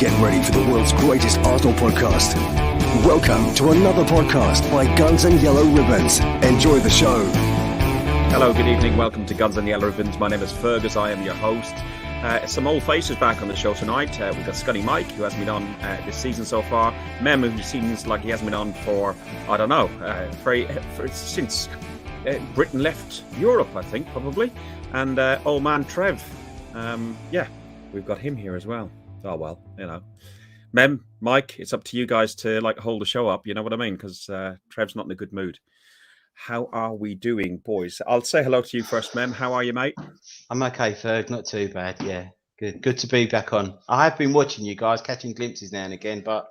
Get ready for the world's greatest Arsenal podcast. Welcome to another podcast by Guns and Yellow Ribbons. Enjoy the show. Hello, good evening. Welcome to Guns and Yellow Ribbons. My name is Fergus. I am your host. Some old faces back on the show tonight. We've got Scunny Mike, who hasn't been on this season so far. Mem, who seems like he hasn't been on for, I don't know, since Britain left Europe, I think, probably. And old man Trev. We've got him here as well. Oh, well, you know. Mem, Mike, it's up to you guys to hold the show up, you know what I mean? Because Trev's not in a good mood. How are we doing, boys? I'll say hello to you first, Mem. How are you, mate? I'm okay, Ferg. Not too bad. Yeah, good to be back on. I have been watching you guys, catching glimpses now and again, but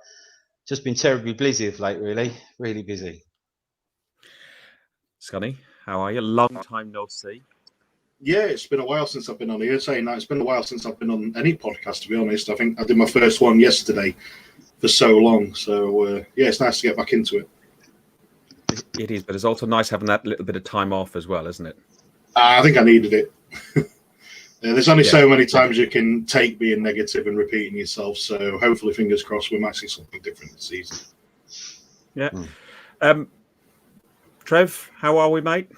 just been terribly busy of late, really busy. Scunny, how are you? Long time no see. Yeah, it's been a while since I've been on here. Saying that, it's been a while since I've been on any podcast, to be honest. I think I did my first one yesterday for so long. So, it's nice to get back into it. It is, but it's also nice having that little bit of time off as well, isn't it? I think I needed it. There's only so many times you can take being negative and repeating yourself. So hopefully, fingers crossed, we might see something different this season. Yeah. Trev, how are we, mate?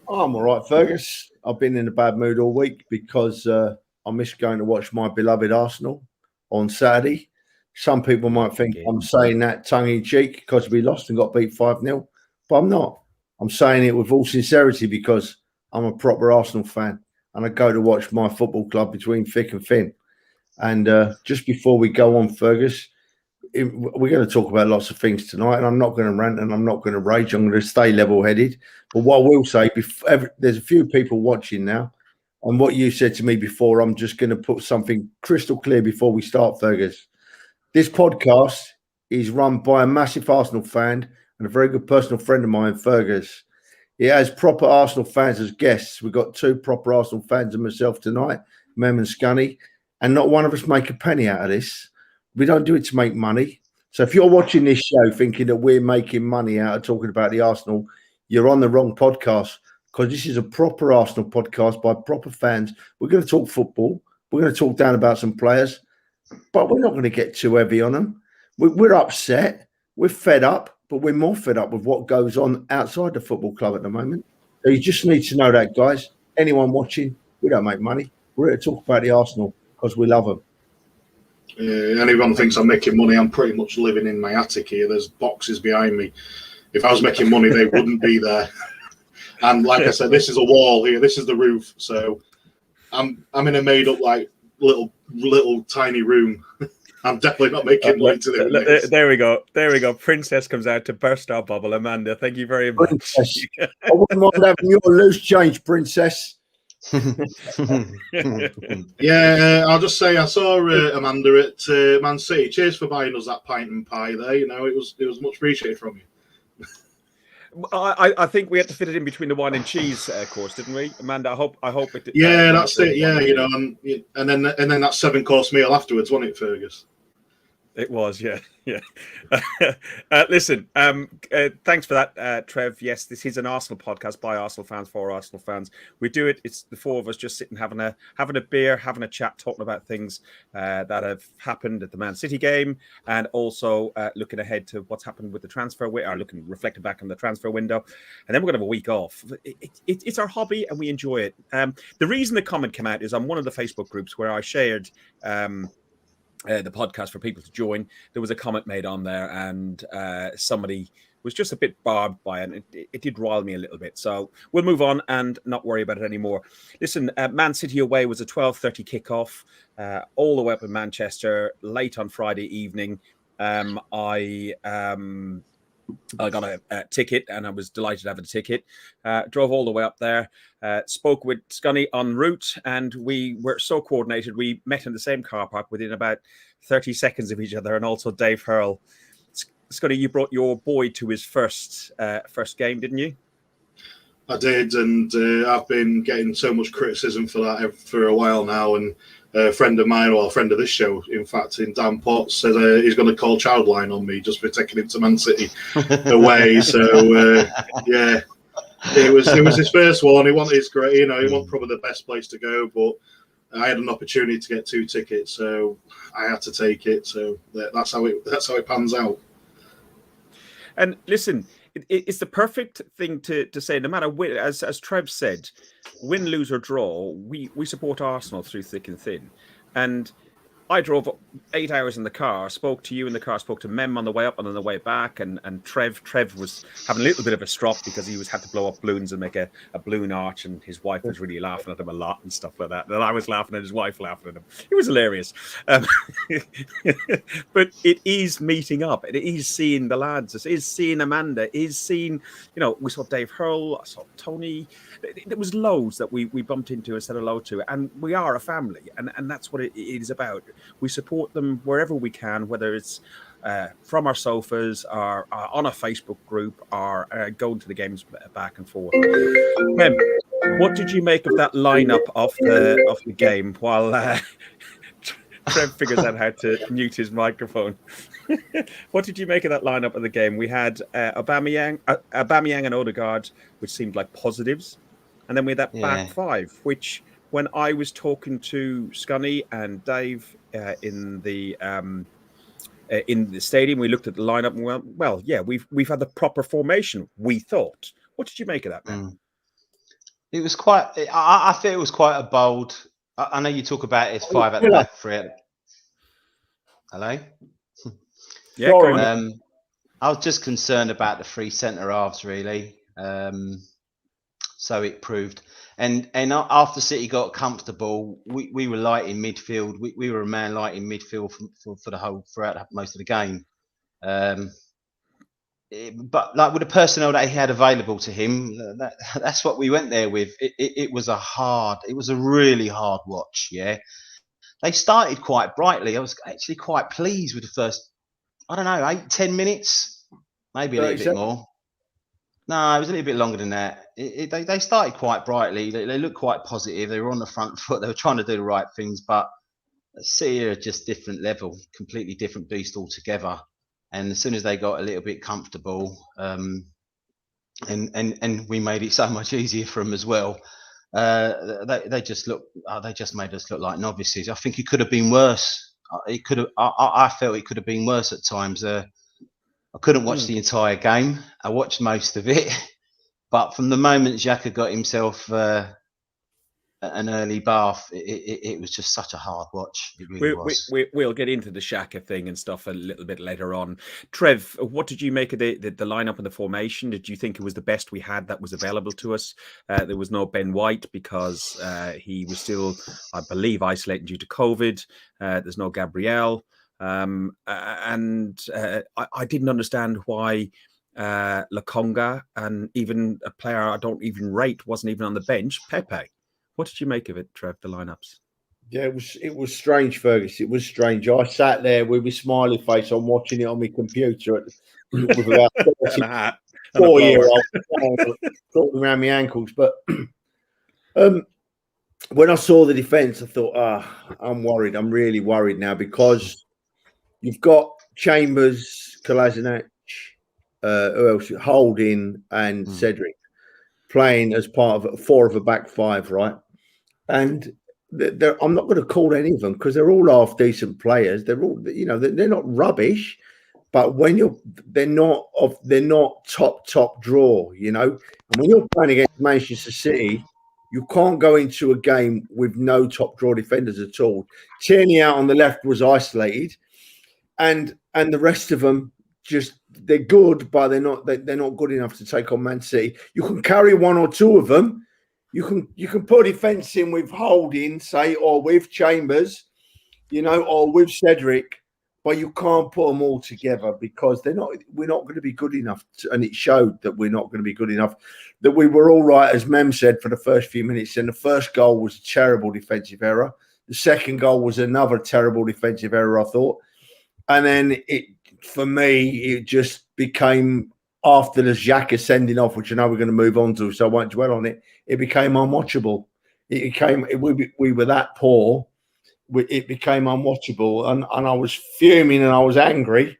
I'm all right, Fergus. I've been in a bad mood all week because I missed going to watch my beloved Arsenal on Saturday. Some people might think I'm saying that tongue-in-cheek because we lost and got beat 5-0, but I'm not. I'm saying it with all sincerity because I'm a proper Arsenal fan and I go to watch my football club between thick and thin. And just before we go on, Fergus, we're going to talk about lots of things tonight, and I'm not going to rant and I'm not going to rage. I'm going to stay level-headed. But what I will say, there's a few people watching now, and what you said to me before, I'm just going to put something crystal clear before we start, Fergus. This podcast is run by a massive Arsenal fan and a very good personal friend of mine, Fergus. It has proper Arsenal fans as guests. We've got two proper Arsenal fans and myself tonight, Mem and Scunny, and not one of us make a penny out of this. We don't do it to make money. So if you're watching this show thinking that we're making money out of talking about the Arsenal, you're on the wrong podcast, because this is a proper Arsenal podcast by proper fans. We're going to talk football. We're going to talk down about some players, but we're not going to get too heavy on them. We're upset. We're fed up, but we're more fed up with what goes on outside the football club at the moment. So you just need to know that, guys. Anyone watching, we don't make money. We're here to talk about the Arsenal because we love them. Anyone thinks I'm making money, I'm pretty much living in my attic here. There's boxes behind me. If I was making money, they wouldn't be there. And like I said, this is a wall here. This is the roof. So I'm in a made up little tiny room. I'm definitely not making money today. There we go. Princess comes out to burst our bubble. Amanda, thank you very much. Princess. I wouldn't mind having your loose change, Princess. Yeah, I'll just say I saw Amanda at Man City. Cheers for buying us that pint and pie there. You know, it was much appreciated from you. I think we had to fit it in between the wine and cheese course, didn't we, Amanda? I hope it did. Yeah, that's it. Yeah, you know, and then that 7-course meal afterwards, wasn't it, Fergus? It was, yeah. Listen, thanks for that, Trev. Yes, this is an Arsenal podcast by Arsenal fans for Arsenal fans. We do it. It's the four of us just sitting having a beer, having a chat, talking about things that have happened at the Man City game, and also looking ahead to what's happened with the transfer window, reflecting back on the transfer window, and then we're going to have a week off. It's our hobby, and we enjoy it. The reason the comment came out is on one of the Facebook groups where I shared the podcast for people to join. There was a comment made on there, and somebody was just a bit barbed by it, and it did rile me a little bit. So we'll move on and not worry about it anymore. Listen, Man City away was a 12:30 kickoff, all the way up in Manchester, late on Friday evening. I got a ticket, and I was delighted to have a ticket. Drove all the way up there, spoke with Scunny en route, and we were so coordinated. We met in the same car park within about 30 seconds of each other, and also Dave Hurl. Scunny, you brought your boy to his first game, didn't you? I did, and I've been getting so much criticism for that for a while now, and a friend of mine, or a friend of this show, in fact, in Dan Potts, said he's going to call Childline on me just for taking him to Man City away. So, yeah, it was his first one. He wanted his great, he wanted probably the best place to go, but I had an opportunity to get 2 tickets, so I had to take it. So that's how it pans out. And listen, it's the perfect thing to say. No matter as Trev said, win, lose or draw, we support Arsenal through thick and thin. And I drove 8 hours in the car, spoke to you in the car, spoke to Mem on the way up and on the way back, and Trev was having a little bit of a strop because he had to blow up balloons and make a balloon arch, and his wife was really laughing at him a lot and stuff like that. And I was laughing at his wife laughing at him. It was hilarious. But it is meeting up. It is seeing the lads. It is seeing Amanda. It is seeing, we saw Dave Hurl, I saw Tony. There was loads that we bumped into and said hello to, and we are a family, and that's what it is about. We support them wherever we can, whether it's from our sofas, or on a Facebook group, or going to the games back and forth. Mem, what did you make of that lineup of the game while Trev figures out how to mute his microphone? What did you make of that lineup of the game? We had Aubameyang and Odegaard, which seemed like positives, and then we had that back five, which when I was talking to Scunny and Dave in the stadium, we looked at the lineup and went, well, yeah, we've had the proper formation, we thought. What did you make of that, man? It was quite. I think it was quite a bold. I know you talk about it's 5 at the back, 3 at. Hello. Yeah. Go on. I was just concerned about the 3 centre halves, really. So it proved, and after City got comfortable, we were light in midfield. We were a man light in midfield for the whole throughout most of the game. But like with the personnel that he had available to him, that's what we went there with. It was a really hard watch. Yeah, they started quite brightly. I was actually quite pleased with the first, 8-10 minutes, maybe a little bit more. No, it was a little bit longer than that. They started quite brightly. They looked quite positive. They were on the front foot. They were trying to do the right things, but City are just different level, completely different beast altogether. And as soon as they got a little bit comfortable, and we made it so much easier for them as well, they just made us look like novices. I think it could have been worse. I felt it could have been worse at times. I couldn't watch the entire game. I watched most of it, but from the moment Xhaka got himself an early bath, it was just such a hard watch. It really was. We'll get into the Xhaka thing and stuff a little bit later on. Trev, what did you make of the lineup and the formation? Did you think it was the best we had that was available to us? There was no Ben White because he was still, I believe, isolated due to COVID. There's no Gabriel. I didn't understand why Lokonga and even a player I don't even rate wasn't even on the bench, Pepe. What did you make of it, Trev, the lineups? Yeah, it was strange, Fergus. It was strange. I sat there with my smiley face on watching it on my computer with about 4-year-old talking around my ankles. But when I saw the defence, I thought, I'm worried. I'm really worried now because you've got Chambers, Kolasinac, who else? Holding and Cedric playing as part of 4 of a back 5, right? And I'm not going to call any of them because they're all half decent players. They're all, they're not rubbish, but when they're not top draw, And when you're playing against Manchester City, you can't go into a game with no top draw defenders at all. Tierney out on the left was isolated, and the rest of them they're good, but they're not good enough to take on Man City. You can carry 1 or 2 of them. You can put a defence in with Holding, say, or with Chambers, or with Cedric, but you can't put them all together because we're not going to be good enough. And it showed that we're not going to be good enough. That we were all right, as Mem said, for the first few minutes. And the first goal was a terrible defensive error. The second goal was another terrible defensive error, I thought. And then for me, it just became, after the Xhaka sending off, which I know we're going to move on to, so I won't dwell on it, it became unwatchable. We were that poor. It became unwatchable. And I was fuming and I was angry.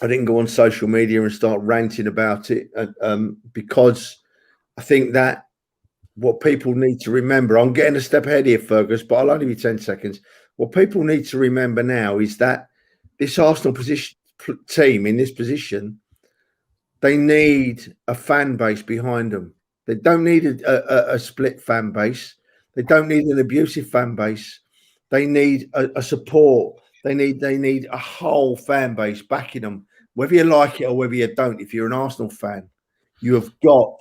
I didn't go on social media and start ranting about it because I think that what people need to remember, I'm getting a step ahead here, Fergus, but I'll only be 10 seconds. What people need to remember now is that this Arsenal team in this position, they need a fan base behind them. They don't need a split fan base. They don't need an abusive fan base. They need a support. They need a whole fan base backing them, whether you like it or whether you don't. If you're an Arsenal fan, you have got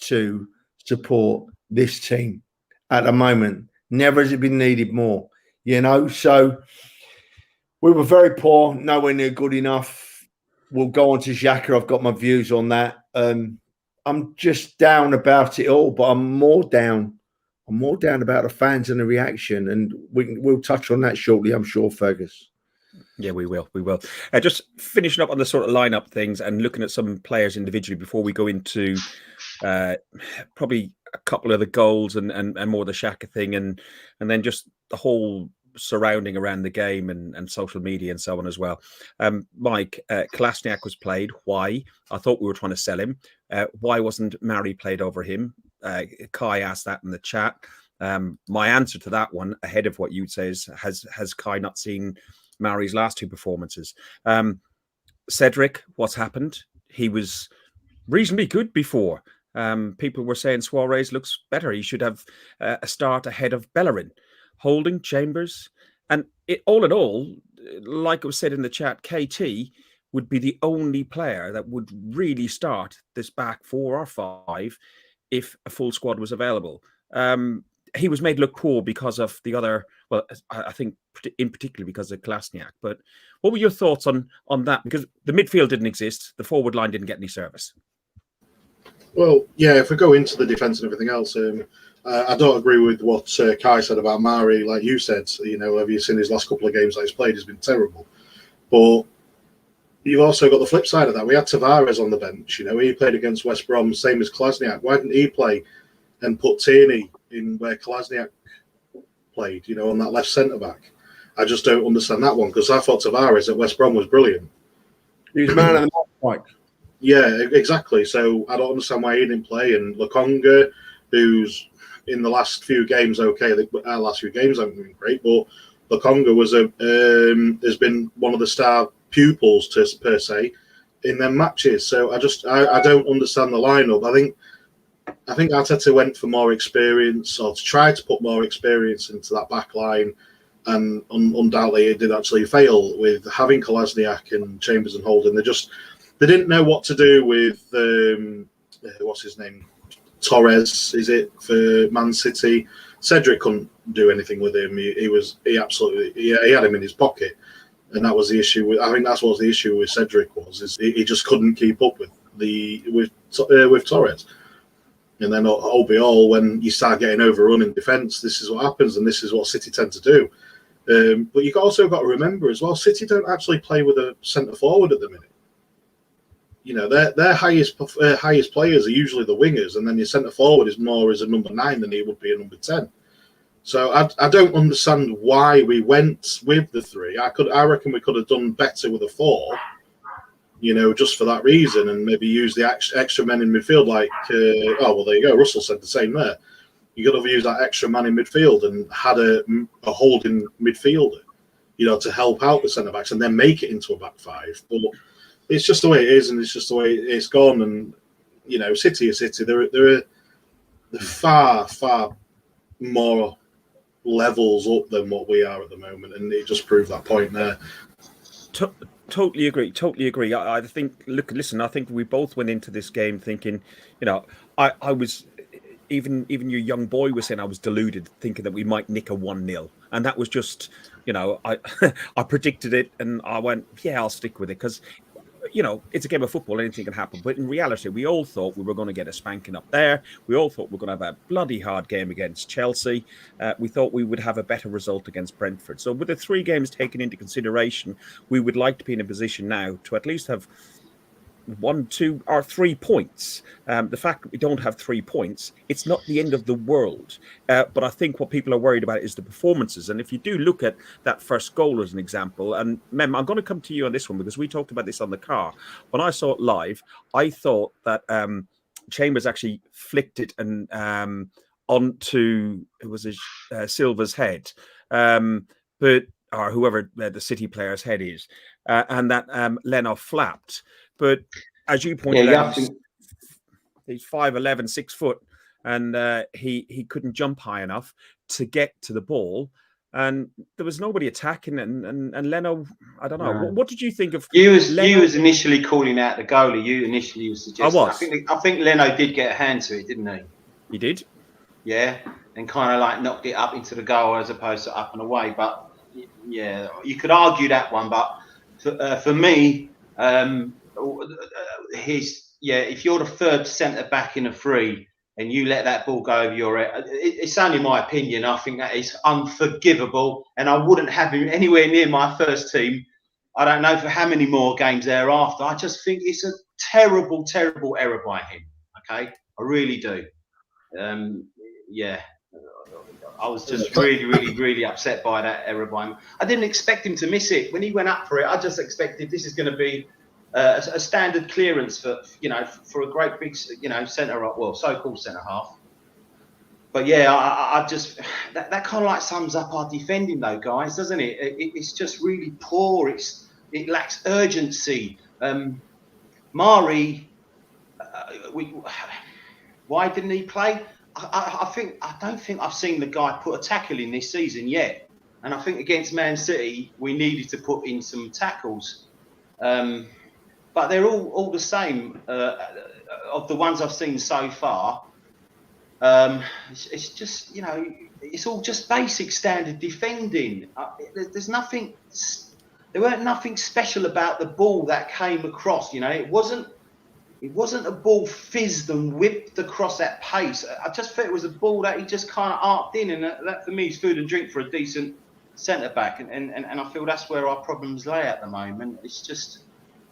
to support this team at the moment. Never has it been needed more, So we were very poor, nowhere near good enough. We'll go on to Xhaka. I've got my views on that. I'm just down about it all, but I'm more down about the fans and the reaction, and we'll touch on that shortly, I'm sure, Fergus. Yeah, we will. Just finishing up on the sort of lineup things and looking at some players individually before we go into probably a couple of the goals and more the Xhaka thing, and then just the whole surrounding around the game and social media and so on as well. Mike, Kolasinac was played. Why? I thought we were trying to sell him. Why wasn't Mari played over him? Kai asked that in the chat. My answer to that one, ahead of what you'd say, is has Kai not seen Mari's last two performances? Cedric, what's happened? He was reasonably good before. People were saying Suarez looks better. He should have a start ahead of Bellerin. Holding, Chambers, and all in all, like it was said in the chat, KT would be the only player that would really start this back 4 or 5 if a full squad was available. He was made look poor because of the other, well, I think in particular because of Kolasinac. But what were your thoughts on that? Because the midfield didn't exist, the forward line didn't get any service. Well, yeah, if we go into the defence and everything else, I don't agree with what Kai said about Mari. Like you said, have you seen his last couple of games that he's played? He's been terrible. But you've also got the flip side of that. We had Tavares on the bench. He played against West Brom, same as Kolasinac. Why didn't he play and put Tierney in where Kolasinac played, on that left centre-back? I just don't understand that one, because I thought Tavares at West Brom was brilliant. He was man of the match, Mike. Yeah, exactly. So I don't understand why he didn't play. And Lokonga, who's in the last few games, okay, our last few games haven't been great, but Lokonga has been one of the star pupils per se in them matches. So I don't understand the lineup. I think Arteta went for more experience, or to try to put more experience into that back line, and undoubtedly it did actually fail with having Kolasinac and Chambers and Holding. They didn't know what to do with what's his name, Torres, is it, for Man City? Cedric couldn't do anything with him. He had him in his pocket, and that was the issue. I think that's what the issue with Cedric is he just couldn't keep up with Torres. And then all be all, when you start getting overrun in defence, this is what happens, and this is what City tend to do. But you've also got to remember as well, City don't actually play with a centre forward at the minute. Their highest players are usually the wingers, and then your centre forward is more as a number 9 than he would be a number 10. So I don't understand why we went with the 3. I reckon we could have done better with a 4, just for that reason, and maybe use the extra men in midfield. Like, there you go. Russell said the same there. You could have used that extra man in midfield and had a holding midfielder, to help out the centre backs, and then make it into a back 5. But it's just the way it is, and it's just the way it's gone. And City is City. They're far, far more levels up than what we are at the moment, and it just proved that point there. Totally agree. I think. Listen. I think we both went into this game thinking, I was. Even your young boy was saying I was deluded, thinking that we might nick a 1-0, and that was just, I I predicted it, and I went, yeah, I'll stick with it, because it's a game of football, anything can happen. But in reality, we all thought we were going to get a spanking up there. We all thought we were going to have a bloody hard game against Chelsea. We thought we would have a better result against Brentford. So with the 3 games taken into consideration, we would like to be in a position now to at least have 1, 2, or 3 points. The fact that we don't have 3 points, it's not the end of the world. But I think what people are worried about is the performances. And if you do look at that first goal as an example, and Mem, I'm going to come to you on this one because we talked about this on the car. When I saw it live, I thought that Chambers actually flicked it and onto it was Silva's head, or whoever the City player's head is, and that Leno flapped. But as you pointed out, he's 5'11", 6 foot, and he couldn't jump high enough to get to the ball. And there was nobody attacking, and Leno. I don't know. No. What did you think of? You was initially calling out the goalie. You initially was suggesting. I think Leno did get a hand to it, didn't he? He did. Yeah, and kind of like knocked it up into the goal as opposed to up and away. But yeah, you could argue that one. But for me, if you're the third centre back in a free, and you let that ball go over your head, it's only my opinion. I think that is unforgivable, and I wouldn't have him anywhere near my first team. I don't know for how many more games thereafter. I just think it's a terrible, terrible error by him. Okay, I really do. I was just really, really, really upset by that error by him. I didn't expect him to miss it when he went up for it. I just expected this is going to be a standard clearance for a great big so-called centre half. But yeah, I just that kind of like sums up our defending though, guys, doesn't it? It's just really poor. It lacks urgency. Mari, why didn't he play? I don't think I've seen the guy put a tackle in this season yet. And I think against Man City we needed to put in some tackles. But they're all the same of the ones I've seen so far. It's just, it's all just basic standard defending. There's nothing. There weren't nothing special about the ball that came across. It wasn't a ball fizzed and whipped across that pace. I just felt it was a ball that he just kind of arced in, and that for me is food and drink for a decent centre back. And I feel that's where our problems lay at the moment. It's just.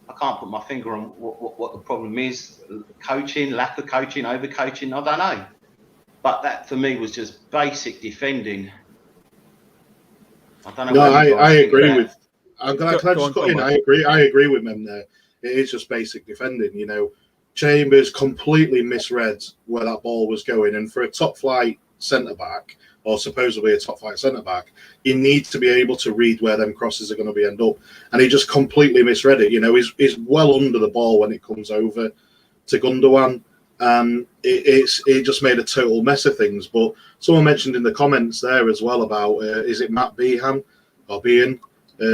I can't put my finger on what the problem is. Coaching, lack of coaching, over coaching, I don't know. But that for me was just basic defending. I don't know. No, I agree with. Can I just cut in? I agree with them there. It is just basic defending. Chambers completely misread where that ball was going, and for a top flight centre back, or supposedly a top flight centre back, you need to be able to read where them crosses are going to be end up. And he just completely misread it. He's well under the ball when it comes over to Gundogan. It just made a total mess of things. But someone mentioned in the comments there as well about, is it Matt Behan or Behan?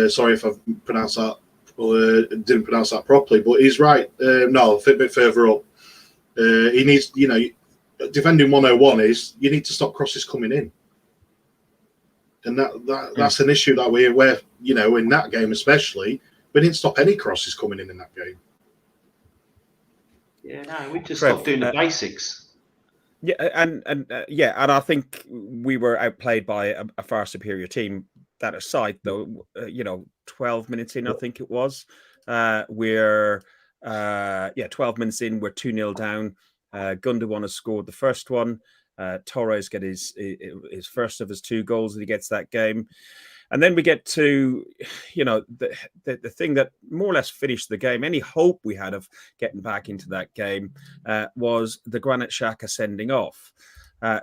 Sorry if I've pronounced that or didn't pronounce that properly, but he's right. No, a bit further up. He needs, defending 101 is you need to stop crosses coming in. And that's an issue that we're in that game especially, we didn't stop any crosses coming in that game. Yeah, no, we just stopped doing the basics. Yeah, and I think we were outplayed by a far superior team. That aside, though, 12 minutes in, I think it was. We're 12 minutes in, we're 2-0 down. Gundogan has scored the first one. Torres get his first of his 2 goals that he gets that game. And then we get to, the thing that more or less finished the game. Any hope we had of getting back into that game was the Granit Xhaka sending off.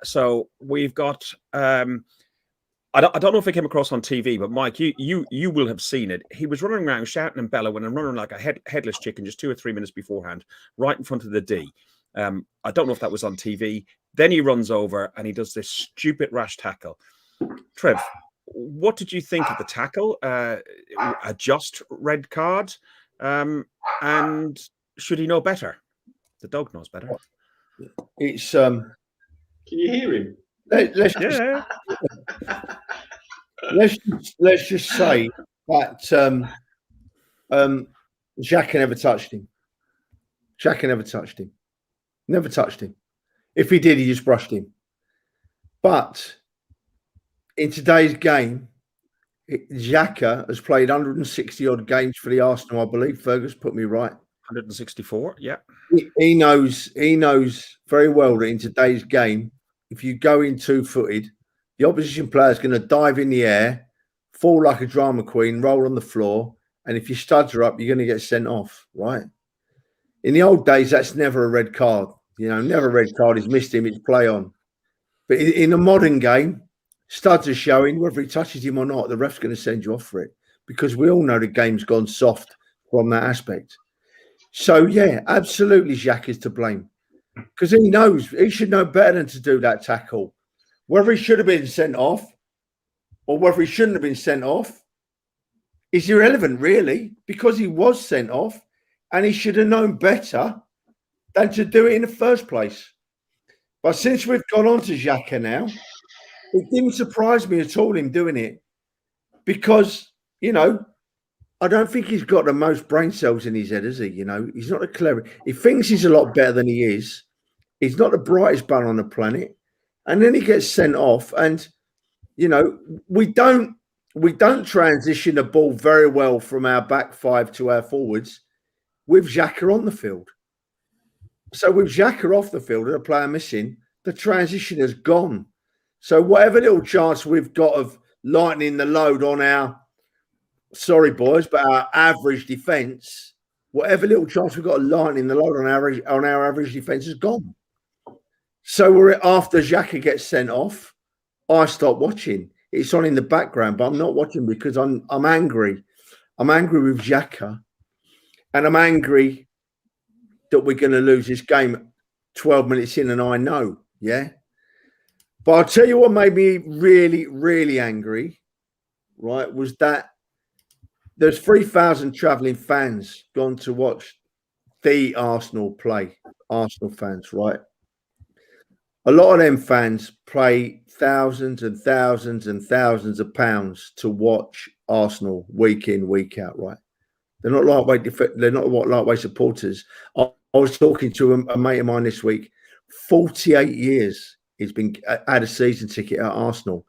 So we've got, I don't know if it came across on TV, but Mike, you will have seen it. He was running around shouting and bellowing and running like a headless chicken just 2 or 3 minutes beforehand, right in front of the D. I don't know if that was on TV. Then he runs over and he does this stupid rash tackle. Trev, what did you think of the tackle? A just red card? And should he know better? The dog knows better. It's Can you hear him? Let's just say that Xhaka never touched him. Xhaka never touched him. Never touched him. If he did, he just brushed him. But in today's game, Xhaka has played 160 odd games for the Arsenal, I believe. Fergus put me right. 164, yeah. He knows very well that in today's game, if you go in 2-footed, the opposition player is going to dive in the air, fall like a drama queen, roll on the floor, and if your studs are up, you're going to get sent off, right? In the old days, that's never a red card. Never a red card. He's missed him. It's play on. But in a modern game, studs are showing. Whether he touches him or not, the ref's going to send you off for it, because we all know the game's gone soft from that aspect. So, yeah, absolutely Xhaka is to blame, because he knows. He should know better than to do that tackle. Whether he should have been sent off or whether he shouldn't have been sent off is irrelevant, really, because he was sent off and he should have known better than to do it in the first place. But since we've gone on to Xhaka now, it didn't surprise me at all him doing it, because, you know, I don't think he's got the most brain cells in his head, is he? You know, he's not a clever. He thinks he's a lot better than he is. He's not the brightest bun on the planet. And then he gets sent off. And, you know, we don't transition the ball very well from our back five to our forwards with Xhaka on the field. So with Xhaka off the field and a player missing, the transition has gone. So whatever little chance we've got of lightening the load on our, sorry boys, but our average defence, whatever little chance we've got of lightening the load on our average defence is gone. So we're after Xhaka gets sent off, I stop watching. It's on in the background, but I'm not watching because I'm angry. I'm angry with Xhaka, and I'm angry that we're going to lose this game 12 minutes in, and I know, yeah. But I'll tell you what made me really, really angry, right, was that there's 3,000 travelling fans gone to watch the Arsenal play, Arsenal fans, right? A lot of them fans pay thousands and thousands and thousands of pounds to watch Arsenal week in, week out, right? They're not lightweight supporters. I was talking to a mate of mine this week. 48 years he's had a season ticket at Arsenal.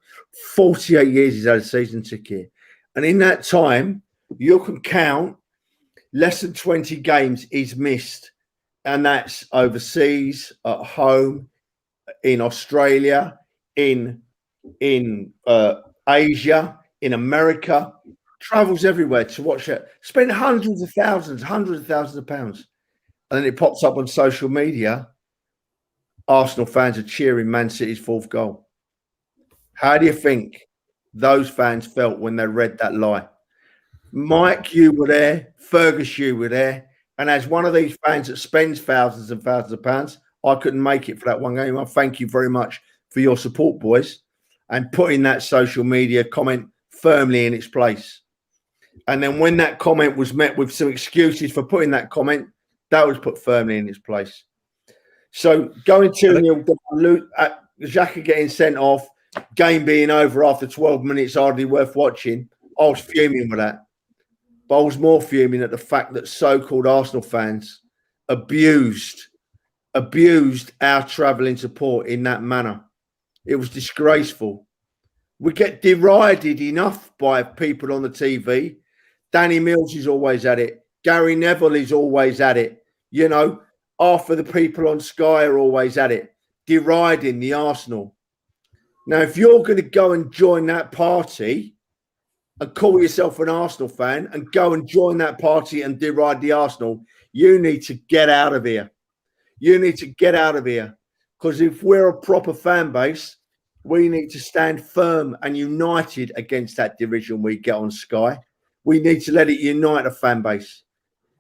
48 years he's had a season ticket. And in that time, you can count less than 20 games he's missed. And that's overseas, at home, in Australia, in Asia, in America. Travels everywhere to watch it. Spend hundreds of thousands of pounds. And then it pops up on social media. Arsenal fans are cheering Man City's fourth goal. How do you think those fans felt when they read that lie? Mike, you were there. Fergus, you were there. And as one of these fans that spends thousands and thousands of pounds, I couldn't make it for that one game. I thank you very much for your support, boys, and putting that social media comment firmly in its place. And then when that comment was met with some excuses for putting that comment, that was put firmly in its place. So going 2-0 down, Xhaka getting sent off, game being over after 12 minutes, hardly worth watching. I was fuming with that. But I was more fuming at the fact that so-called Arsenal fans abused our travelling support in that manner. It was disgraceful. We get derided enough by people on the TV. Danny Mills is always at it. Gary Neville is always at it. You know, half of the people on Sky are always at it, deriding the Arsenal. Now, if you're going to go and join that party and call yourself an Arsenal fan and go and join that party and deride the Arsenal, you need to get out of here. You need to get out of here, because if we're a proper fan base, we need to stand firm and united against that division we get on Sky. We need to let it unite a fan base.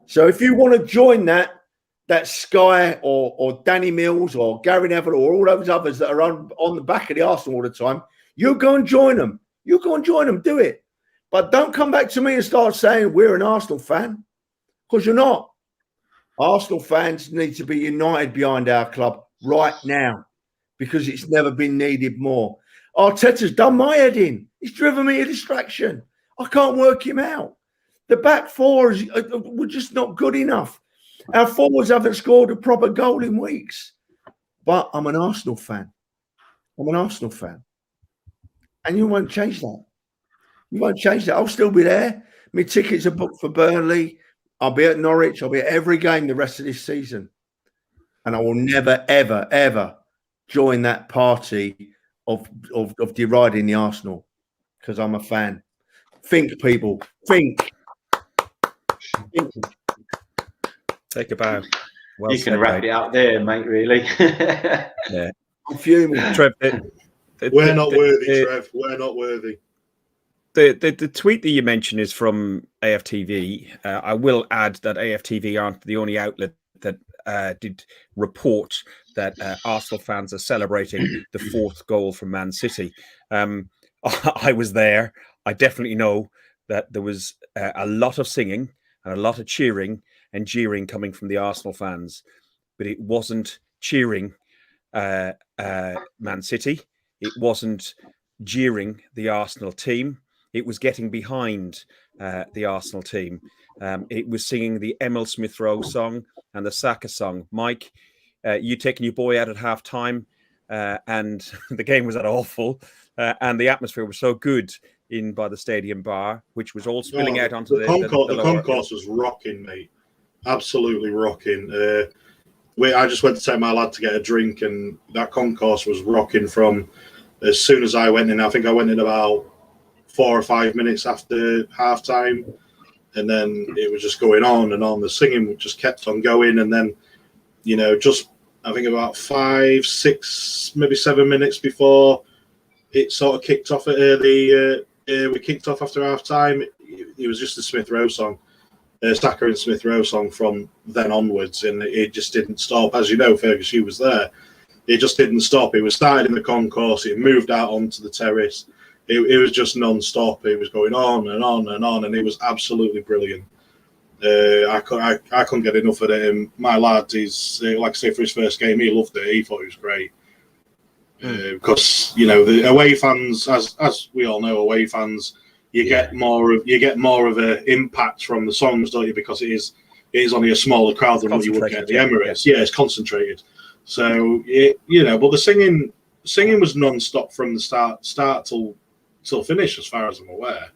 So if you want to join that Sky or Danny Mills or Gary Neville or all those others that are on the back of the Arsenal all the time, you go and join them. You go and join them. Do it. But don't come back to me and start saying we're an Arsenal fan, because you're not. Arsenal fans need to be united behind our club right now, because it's never been needed more. Arteta's done my head in. He's driven me a distraction. I can't work him out. The back four were just not good enough. Our forwards haven't scored a proper goal in weeks. But I'm an Arsenal fan. I'm an Arsenal fan. And you won't change that. You won't change that. I'll still be there. My tickets are booked for Burnley. I'll be at Norwich. I'll be at every game the rest of this season. And I will never, ever, ever join that party of deriding the Arsenal, because I'm a fan. Think, people. Think. Take a bow. Well you can wrap it up there, mate, really. Yeah. I'm fuming. Trev, we're not worthy, Trev. We're not worthy. The tweet that you mentioned is from AFTV. I will add that AFTV aren't the only outlet that did report that Arsenal fans are celebrating the fourth goal from Man City. I was there. I definitely know that there was a lot of singing and a lot of cheering and jeering coming from the Arsenal fans, but it wasn't cheering Man City. It wasn't jeering the Arsenal team. It was getting behind the Arsenal team. It was singing the Emil Smith Rowe song and the Saka song. Mike, you taking your boy out at half time, and the game was that awful, and the atmosphere was so good in by the stadium bar, which was all spilling out onto the concourse was rocking, mate. Absolutely rocking. I just went to take my lad to get a drink, and that concourse was rocking from as soon as I went in. I think I went in about 4 or 5 minutes after half time, and then it was just going on and on. The singing just kept on going, and then just I think about 5, 6, maybe 7 minutes before it sort of kicked off we kicked off after half time. It was just the Smith Rowe song, Saka and Smith Rowe song from then onwards, and it just didn't stop. As you know, Fergus, you was there. It just didn't stop. It was started in the concourse. It moved out onto the terrace. It was just non-stop. It was going on and on and on, and it was absolutely brilliant. I couldn't get enough of it. And my lad is, like I say, for his first game, he loved it. He thought it was great. Because the away fans, as we all know, away fans, you get more of an impact from the songs, don't you? Because it is only a smaller crowd than what you would get at the Emirates. Yeah, it's concentrated. So but the singing was non-stop from the start till finish, as far as I'm aware.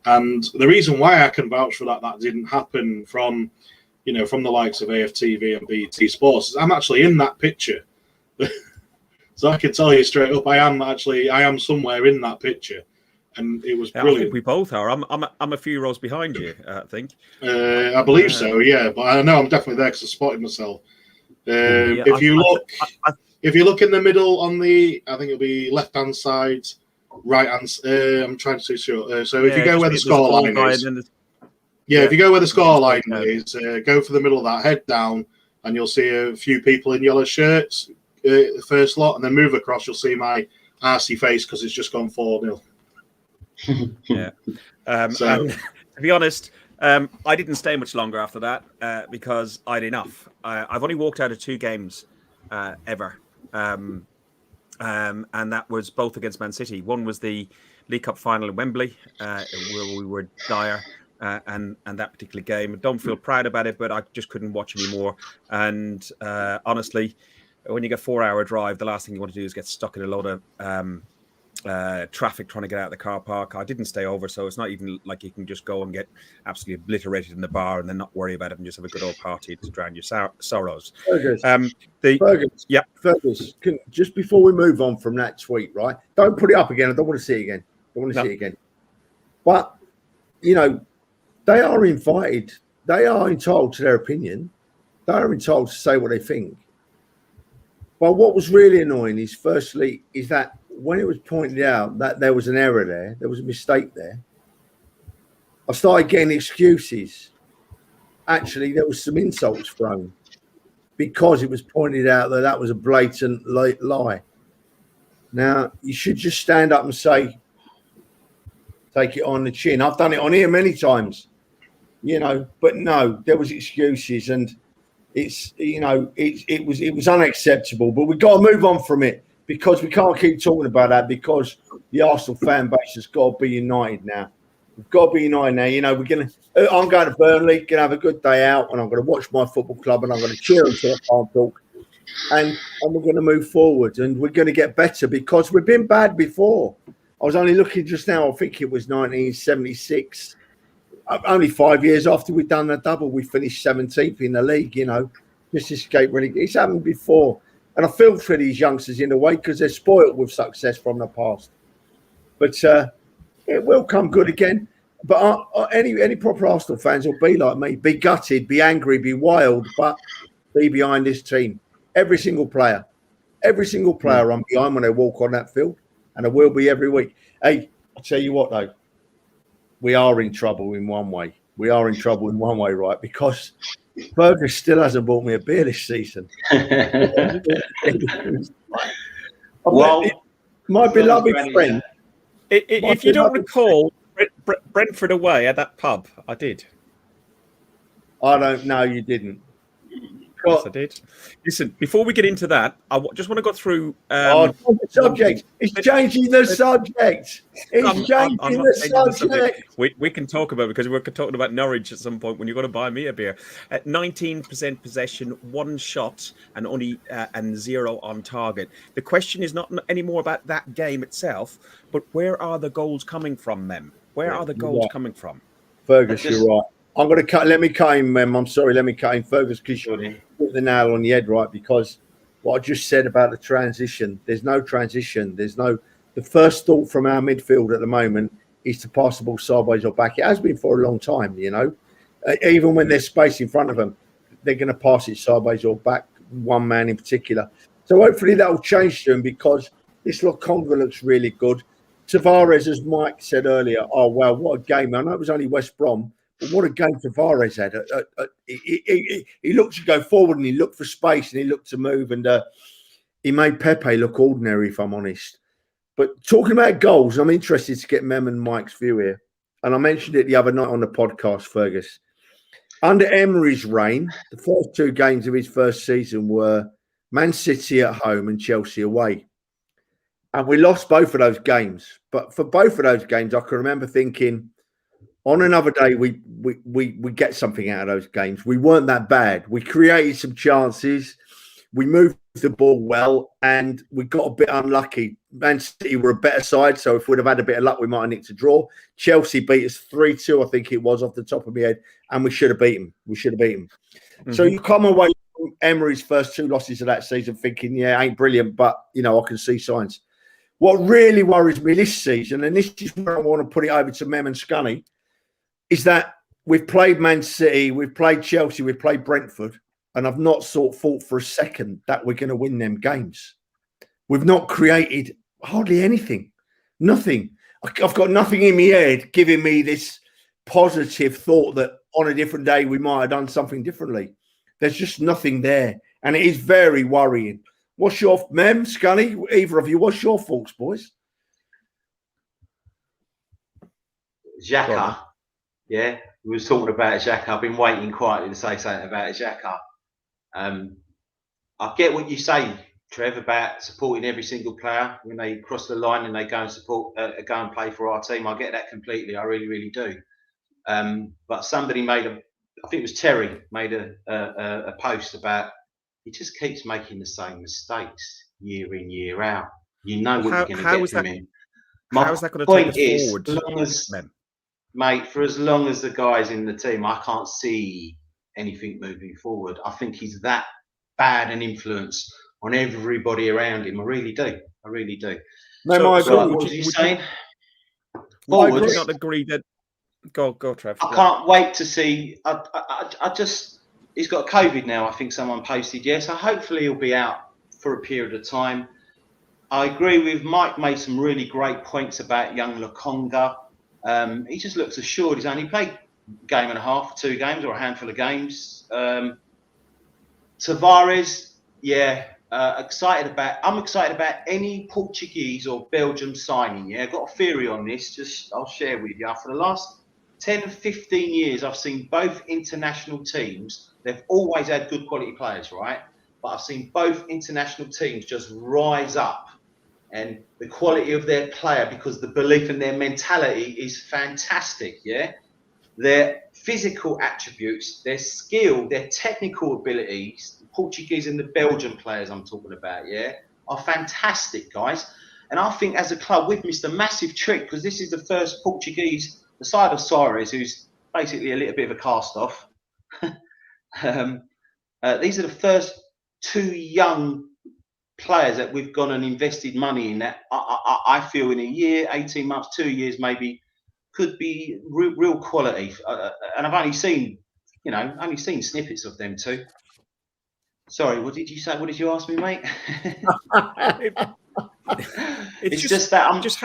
And the reason why I can vouch for that didn't happen from the likes of AFTV and BT Sports is I'm actually in that picture. So I can tell you straight up, I am somewhere in that picture, and it was brilliant. I think we both are. I'm a few rows behind you, I think. I believe so, yeah. But I know I'm definitely there because I spotted myself. If you look in the middle on the, I think it'll be left hand side, right hand. I'm trying to see sure. So if you go where the score line is, if you go where the score line is, go for the middle of that, head down, and you'll see a few people in yellow shirts. The first lot, and then move across, you'll see my arsey face because it's just gone 4-0. Yeah. So, to be honest, I didn't stay much longer after that because I'd enough. I've only walked out of 2 games ever, and that was both against Man City. One was the League Cup final in Wembley, where we were dire. And that particular game, I don't feel proud about it, but I just couldn't watch anymore. And honestly, when you get a 4-hour drive, the last thing you want to do is get stuck in a load of traffic trying to get out of the car park. I didn't stay over, so it's not even like you can just go and get absolutely obliterated in the bar and then not worry about it and just have a good old party to drown your sorrows. Fergus, Fergus, just before we move on from that tweet, right? Don't put it up again. I don't want to see it again. But, they are invited. They are entitled to their opinion. They are entitled to say what they think. But what was really annoying is, firstly, is that when it was pointed out that there was an error there was a mistake there, I started getting excuses. Actually, there was some insults thrown because it was pointed out that was a blatant lie. Now, you should just stand up and say, take it on the chin. I've done it on here many times, but no, there was excuses, and it was unacceptable. But we've got to move on from it because we can't keep talking about that because the Arsenal fan base has got to be united now. We've got to be united now. I'm going to Burnley, going to have a good day out, and I'm going to watch my football club, and I'm going to cheer until I can't talk. And we're going to move forward, and we're going to get better because we've been bad before. I was only looking just now, I think it was 1976. Only 5 years after we'd done the double, we finished 17th in the league, just escaped relegation. It's happened before. And I feel for these youngsters in a way because they're spoiled with success from the past. But it will come good again. But any proper Arsenal fans will be like me, be gutted, be angry, be wild, but be behind this team. Every single player. Every single player I'm behind when they walk on that field, and I will be every week. Hey, I'll tell you what, though. We are in trouble in one way. We are in trouble in one way, right? Because Fergus still hasn't bought me a beer this season. Well, my beloved friend. If you don't recall, Brentford away at that pub, I did. I don't know. You didn't. Yes, I did. Listen, before we get into that, I just want to go through. The subject. It's changing the subject. It's changing the subject. We can talk about it because we're talking about Norwich at some point when you're going to buy me a beer. At 19% possession, 1 shot, and only and 0 on target. The question is not anymore about that game itself, but where are the goals coming from, Mem? Where are the goals coming from? Fergus, you're right. I'm going to cut. Let me cut him, Mem. I'm sorry. Let me cut him, Fergus, because you put the nail on the head, right? Because what I just said about the transition, there's no transition. The first thought from our midfield at the moment is to pass the ball sideways or back. It has been for a long time, you know. Even when there's space in front of them, they're going to pass it sideways or back, one man in particular. So hopefully that will change to him because this Lokonga looks really good. Tavares, as Mike said earlier, oh, wow, what a game. I know it was only West Brom, but what a game Tavares had. He looked to go forward and he looked for space and he looked to move and he made Pepe look ordinary, if I'm honest. But talking about goals, I'm interested to get Mem and Mike's view here. And I mentioned it the other night on the podcast, Fergus. Under Emery's reign, the first 2 games of his first season were Man City at home and Chelsea away. And we lost both of those games. But for both of those games, I can remember thinking, on another day, we get something out of those games. We weren't that bad. We created some chances. We moved the ball well, and we got a bit unlucky. Man City were a better side, so if we'd have had a bit of luck, we might have nicked a draw. Chelsea beat us 3-2, I think it was, off the top of my head, and we should have beat them. Mm-hmm. So you come away from Emery's first 2 losses of that season thinking, yeah, ain't brilliant, but, you know, I can see signs. What really worries me this season, and this is where I want to put it over to Mem and Scunny, is that we've played Man City, we've played Chelsea, we've played Brentford, and I've not thought for a second that we're going to win them games. We've not created hardly anything, nothing. I've got nothing in my head giving me this positive thought that on a different day we might have done something differently. There's just nothing there, and it is very worrying. What's your, Mem, Scunny, either of you, what's your thoughts, boys? Xhaka. Yeah, we was talking about Xhaka. I've been waiting quietly to say something about Xhaka. I get what you say, Trev, about supporting every single player when they cross the line and they go and support, go and play for our team. I get that completely. I really, really do. But somebody made I think it was Terry, made a post about he just keeps making the same mistakes year in, year out. You know what you're going to get from him. How is that going to take us forward? Mate, for as long as the guy's in the team, I can't see anything moving forward. I think he's that bad an influence on everybody around him. I really do. No, what was you saying? Would you not agree that? Go, Trev. I can't wait to see. I just, he's got COVID now. I think someone posted. Yeah, so hopefully he'll be out for a period of time. I agree with Mike. Made some really great points about young Lokonga. He just looks assured. He's only played a game and a half, 2 games, or a handful of games. Tavares, I'm excited about any Portuguese or Belgium signing. Yeah, I've got a theory on this. I'll share with you. For the last 10, 15 years, I've seen both international teams. They've always had good quality players, right? But I've seen both international teams just rise up. And the quality of their player, because the belief in their mentality is fantastic, yeah? Their physical attributes, their skill, their technical abilities, the Portuguese and the Belgian players I'm talking about, yeah, are fantastic, guys. And I think as a club, we've missed a massive trick because this is the first Portuguese, aside of Soares, who's basically a little bit of a cast-off. These are the first 2 young players that we've gone and invested money in that I feel in a year, 18 months, 2 years maybe could be real quality. And I've only seen snippets of them too. Sorry, what did you say? What did you ask me, mate? It's just that I'm just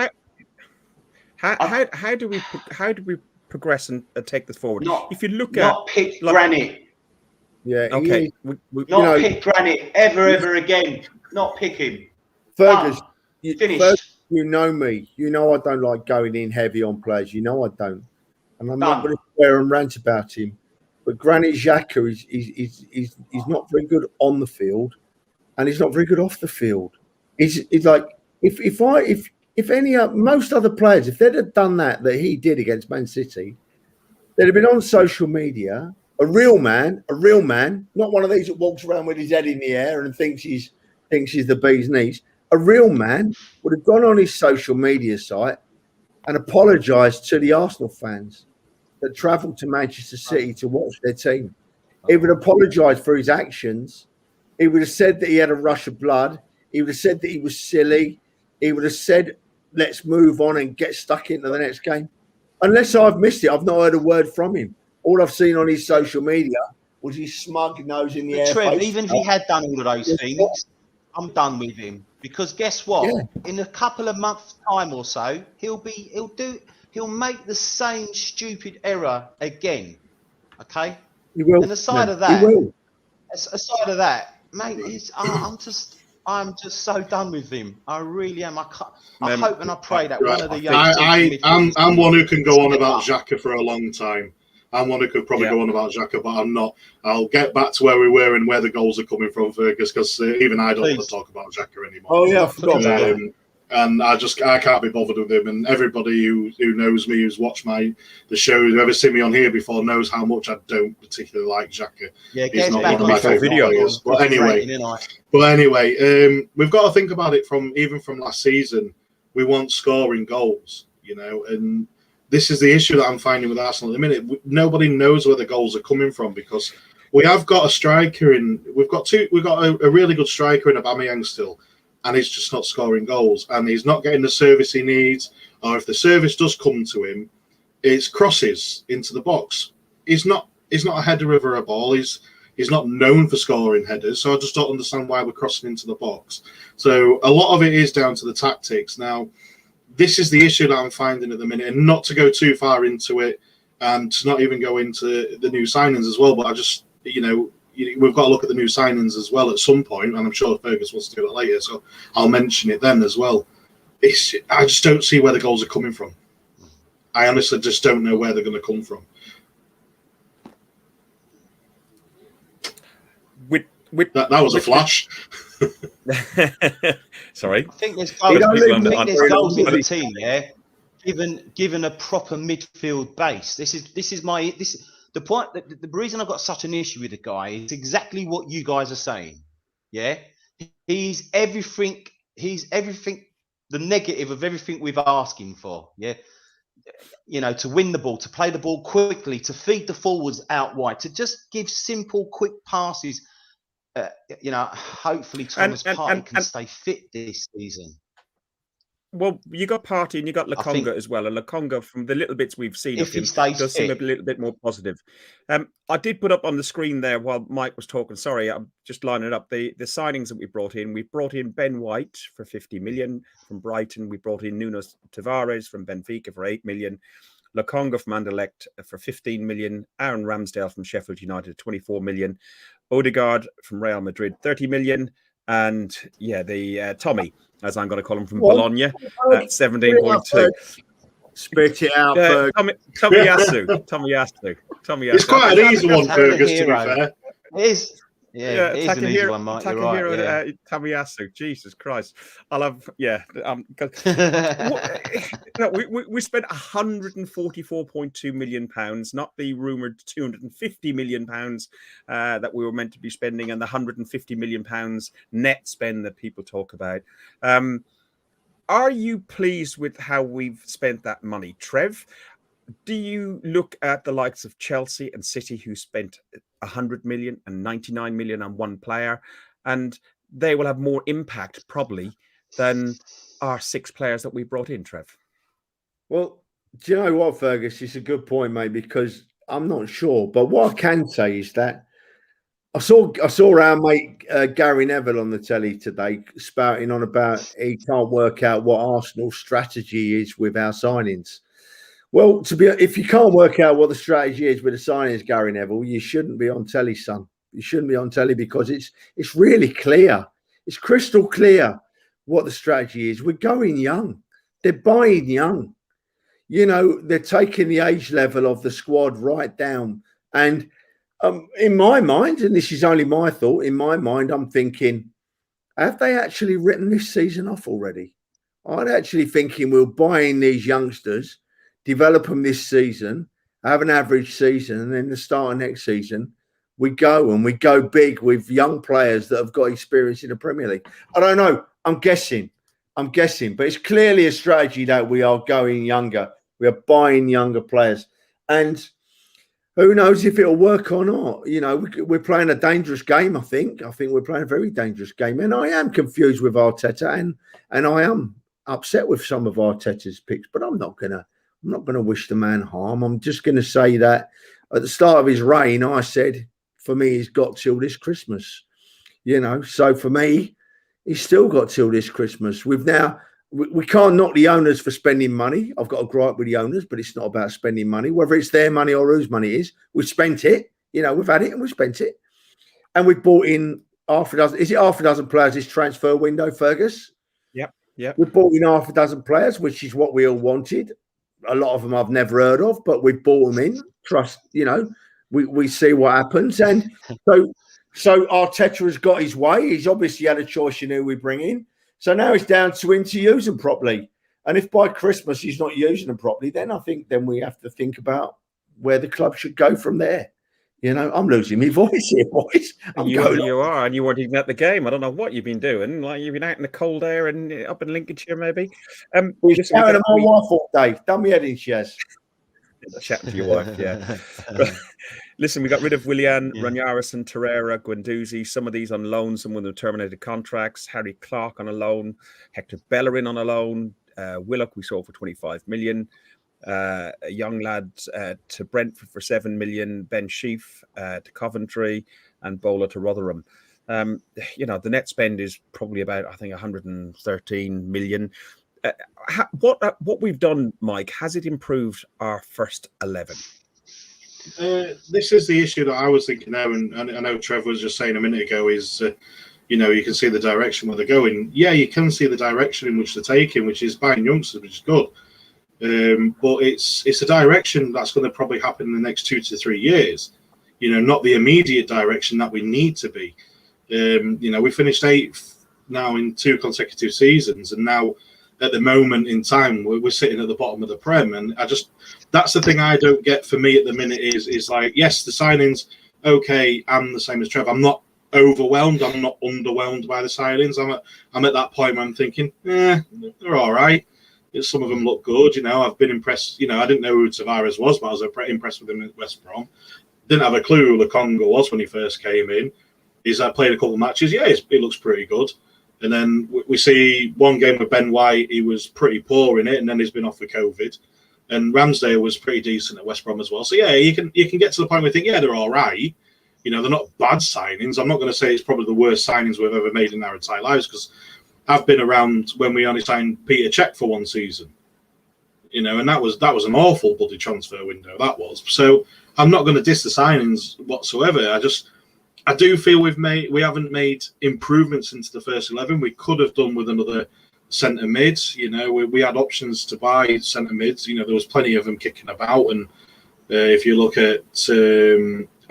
how do we progress and take this forward? If you look not at pick Granite. Yeah. okay, Not pick Granite ever again. Not pick him. Fergus, Finished. Fergus, you know me. You know I don't like going in heavy on players. You know I don't, and I'm not going to swear and rant about him. But Granit Xhaka is not very good on the field, and he's not very good off the field. He's like if any most other players, if they'd have done that he did against Man City, they'd have been on social media. A real man, not one of these that walks around with his head in the air and thinks he's the bee's knees. A real man would have gone on his social media site and apologised to the Arsenal fans that travelled to Manchester City to watch their team. He would apologise for his actions. He would have said that he had a rush of blood. He would have said that he was silly. He would have said, let's move on and get stuck into the next game. Unless I've missed it, I've not heard a word from him. All I've seen on his social media was his smug nose in the air. Trev, even if he had done all of those things, I'm done with him. Because guess what? Yeah. In a couple of months' time or so, he'll make the same stupid error again. Okay? He will. And aside of that, mate, I'm just so done with him. I really am. I hope and I pray that one of the young I'm one who can go on about Xhaka for a long time. I'm one who could probably go on about Xhaka, but I'm not. I'll get back to where we were and where the goals are coming from, Fergus, because even I don't want to talk about Xhaka anymore. Oh, yeah, I forgot about him. And I can't be bothered with him. And everybody who knows me, who's watched the show, whoever seen me on here before, knows how much I don't particularly like Xhaka. Yeah, he's not one of my favourite players. But anyway, we've got to think about it from last season. We want scoring goals, and this is the issue that I'm finding with Arsenal at the minute. Nobody knows where the goals are coming from because we have got a striker we've got a really good striker in Aubameyang still, and he's just not scoring goals, and he's not getting the service he needs. Or if the service does come to him, it's crosses into the box. He's not a header over a ball. He's not known for scoring headers, so I just don't understand why we're crossing into the box. So a lot of it is down to the tactics. Now, this is the issue that I'm finding at the minute, and not to go too far into it, and to not even go into the new signings as well. But I just, we've got to look at the new signings as well at some point, and I'm sure Fergus wants to do it later, so I'll mention it then as well. I just don't see where the goals are coming from. I honestly just don't know where they're going to come from. That was a flash. Sorry. I think there's goals in the team, yeah. Given a proper midfield base. This is the point. The reason I've got such an issue with the guy is exactly what you guys are saying. Yeah, he's everything. The negative of everything we've asked him for. Yeah, to win the ball, to play the ball quickly, to feed the forwards out wide, to just give simple, quick passes. Hopefully Thomas Partey can stay fit this season. Well, you got Partey and you got Lokonga as well, and Lokonga, from the little bits we've seen of him, does seem a little bit more positive. I did put up on the screen there while Mike was talking. Sorry, I'm just lining it up. The signings that we brought in. We brought in Ben White for 50 million from Brighton. We brought in Nuno Tavares from Benfica for 8 million. Lokonga from Anderlecht for 15 million. Aaron Ramsdale from Sheffield United, 24 million. Odegaard from Real Madrid, 30 million. And the Tommy, as I'm going to call him, from Bologna at 17.2. Spit it out, Tomiyasu. It's quite an easy one, Fergus, to be fair. It is. Yeah, it is an easy one, Mike. You're right. Tomiyasu. Jesus Christ. I'll have, we spent £144.2 million, not the rumoured £250 million that we were meant to be spending, and the £150 million net spend that people talk about. Are you pleased with how we've spent that money, Trev? Do you look at the likes of Chelsea and City, who spent 100 million and 99 million on one player, and they will have more impact probably than our 6 players that we brought in, Trev? Well, do you know what, Fergus? It's a good point, mate, because I'm not sure. But what I can say is that I saw our mate Gary Neville on the telly today spouting on about he can't work out what Arsenal's strategy is with our signings. Well, if you can't work out what the strategy is with the signings, Gary Neville, you shouldn't be on telly, son. You shouldn't be on telly because it's really clear. It's crystal clear what the strategy is. We're going young. They're buying young. You know, they're taking the age level of the squad right down. And in my mind, and this is only my thought, in my mind, I'm thinking, have they actually written this season off already? I'm actually thinking we're buying these youngsters, develop them this season, have an average season, and then the start of next season, we go big with young players that have got experience in the Premier League. I don't know. I'm guessing, but it's clearly a strategy that we are going younger. We are buying younger players. And who knows if it'll work or not? You know, we're playing a dangerous game, I think. I think we're playing a very dangerous game. And I am confused with Arteta and I am upset with some of Arteta's picks, but I'm not gonna wish the man harm. I'm just gonna say that at the start of his reign, I said, for me, he's got till this Christmas. You know, so for me, he's still got till this Christmas. We can't knock the owners for spending money. I've got a gripe with the owners, but it's not about spending money. Whether it's their money or whose money it is, we've spent it. You know, we've had it and we've spent it. And we've bought in half a dozen. Is it half a dozen players this transfer window, Fergus? Yep. We've bought in half a dozen players, which is what we all wanted. A lot of them I've never heard of, but we've bought them in. Trust, you know, we see what happens. And so Arteta has got his way. He's obviously had a choice in who we bring in. So now it's down to him to use them properly. And if by Christmas he's not using them properly, then I think we have to think about where the club should go from there. You know, I'm losing my voice here, boys. You are, and you weren't even at the game. I don't know what you've been doing. Like you've been out in the cold air and up in Lincolnshire, maybe. We're shouting at my wife all day. Done me head in, Shez. Chatting to your wife, yeah. Listen, we got rid of Willian, Raniarison, Torreira, Guendouzi. Some of these on loan, some of them terminated contracts. Harry Clark on a loan, Hector Bellerin on a loan, Willock we sold for 25 million. A young lad to Brentford for 7 million, Ben Sheaf to Coventry, and Bowler to Rotherham. You know, the net spend is probably about, I think, 113 million. What we've done, Mike, has it improved our first 11? This is the issue that I was thinking now, and I know Trev was just saying a minute ago, is, you know, you can see the direction where they're going. Yeah, you can see the direction in which they're taking, which is buying youngsters, which is good. But it's a direction that's going to probably happen in the next 2 to 3 years. You know, not the immediate direction that we need to be. You know, we finished 8th now in 2 consecutive seasons, and now at the moment in time we're sitting at the bottom of the Prem, and that's the thing I don't get for me at the minute is like, yes, the signings, okay, I'm the same as Trev. I'm not overwhelmed, I'm not underwhelmed by the signings. I'm at that point where I'm thinking, they're all right. Some of them look good, you know. I've been impressed. You know, I didn't know who Tavares was, but I was impressed with him at West Brom. Didn't have a clue who Lukonga was when he first came in. He's played a couple of matches. Yeah, he looks pretty good. And then we see one game with Ben White, he was pretty poor in it, and then he's been off for COVID. And Ramsdale was pretty decent at West Brom as well. So yeah, you can get to the point where you think, yeah, they're all right. You know, they're not bad signings. I'm not going to say it's probably the worst signings we've ever made in our entire lives, because I've been around when we only signed Peter Cech for 1 season. You know, and that was an awful bloody transfer window, that was. So I'm not going to diss the signings whatsoever. I do feel we haven't made improvements into the first 11. We could have done with another centre mid. You know, we had options to buy centre mids. You know, there was plenty of them kicking about. And if you look at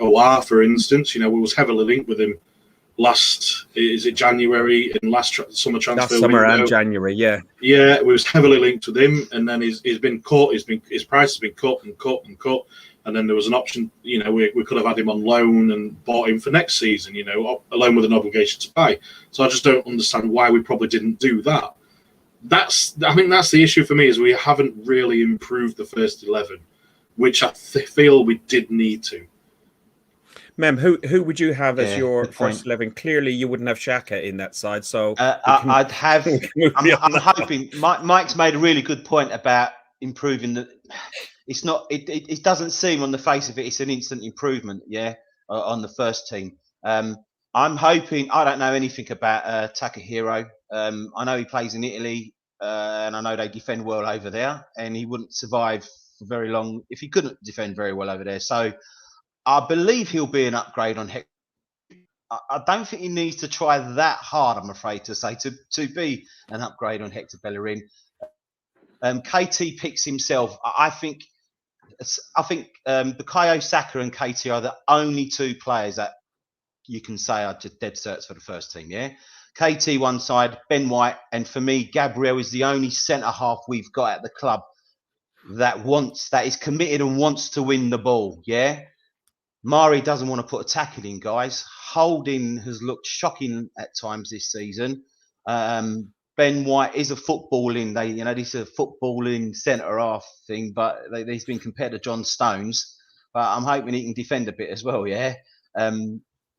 OR, for instance, you know, we was heavily linked with him last January and last summer transfer. Last summer window. and January, yeah. Yeah, we was heavily linked with him, and then he's been cut. His price has been cut and cut and cut. And then there was an option, you know, we could have had him on loan and bought him for next season, you know, alone with an obligation to buy. So I just don't understand why we probably didn't do that. I think that's the issue for me, is we haven't really improved the first 11, which I feel we did need to. Mem, who would you have as your first 11? Clearly, you wouldn't have Xhaka in that side. So I'd have. I'm hoping. Mike's made a really good point about improving the. It's not. It doesn't seem on the face of it. It's an instant improvement. Yeah, on the first team. I'm hoping. I don't know anything about Takahiro. I know he plays in Italy, and I know they defend well over there, and he wouldn't survive for very long if he couldn't defend very well over there. So I believe he'll be an upgrade on Hector. I don't think he needs to try that hard, I'm afraid to say, to be an upgrade on Hector Bellerin. KT picks himself. I think Bukayo Saka and KT are the only two players that you can say are just dead certs for the first team, yeah? KT one side, Ben White, and for me, Gabriel is the only centre-half we've got at the club that is committed and wants to win the ball, yeah? Mari doesn't want to put a tackle in, guys. Holding has looked shocking at times this season. Ben White is a footballing, this is a footballing centre-half thing, but he's been compared to John Stones. But I'm hoping he can defend a bit as well, yeah?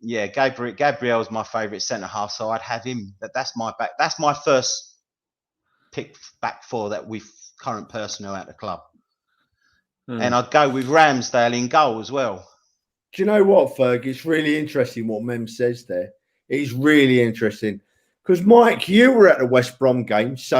Gabriel's my favourite centre half, so I'd have him. That's my first pick back four that with current personnel at the club, and I'd go with Ramsdale in goal as well. Do you know what, Ferg? It's really interesting what Mem says there. It's really interesting because Mike, you were at the West Brom game, so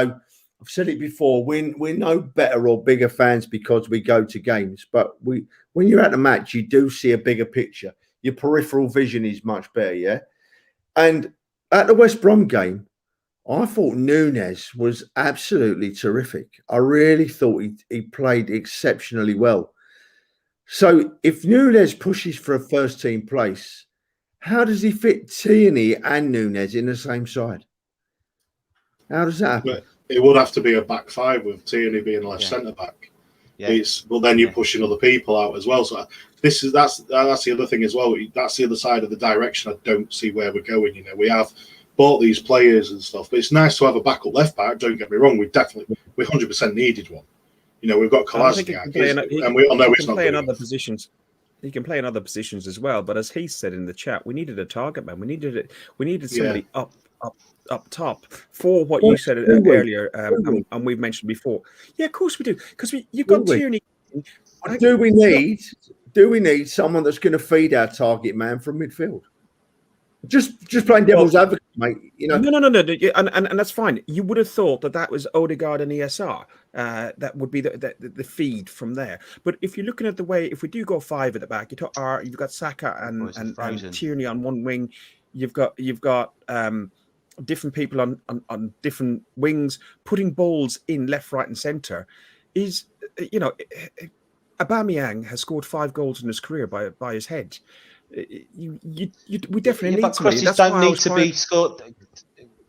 I've said it before. We're no better or bigger fans because we go to games, but when you're at the match, you do see a bigger picture. Your peripheral vision is much better, yeah? And at the West Brom game, I thought Núñez was absolutely terrific. I really thought he played exceptionally well. So if Núñez pushes for a first-team place, how does he fit Tierney and Núñez in the same side? How does that happen? It would have to be a back five with Tierney being left centre-back. Yeah. Then you're pushing other people out as well. So that's the other thing as well. That's the other side of the direction. I don't see where we're going. We have bought these players and stuff, but it's nice to have a backup left back. Don't get me wrong. We 100% needed one. We've got Kolasinac, and we all know it's not play in other positions. He can play in other positions as well. But as he said in the chat, we needed a target man. We needed somebody up top for what you said earlier, and we've mentioned before. Yeah, of course we do, because you've got Tierney. Do we need someone that's going to feed our target man from midfield? Just playing devil's advocate, mate. No, and that's fine. You would have thought that was Odegaard and ESR. That would be the feed from there. But if you're looking at the way, if we do go five at the back, you've got Saka and Tierney on one wing. You've got different people on different wings, putting balls in left, right, and centre. Aubameyang has scored 5 goals in his career by his head. We definitely need somebody. Crosses don't need to be scored.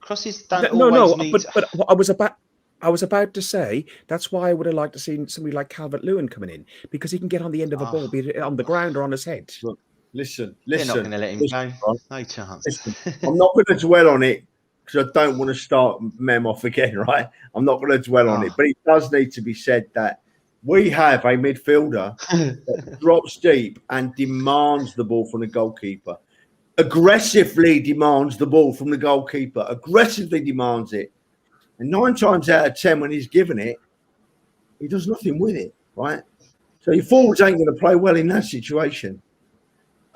Crosses don't always need. But I was about to say that's why I would have liked to see somebody like Calvert-Lewin coming in, because he can get on the end of a ball, be it on the ground or on his head. Look, listen. They're not going to let him go. No chance. Listen, I'm not going to dwell on it because I don't want to start Mem off again, right? I'm not going to dwell on it, but it does need to be said that we have a midfielder that drops deep and demands the ball from the goalkeeper. Aggressively demands the ball from the goalkeeper. Aggressively demands it. And 9 times out of 10, when he's given it, he does nothing with it, right? So your forwards ain't going to play well in that situation.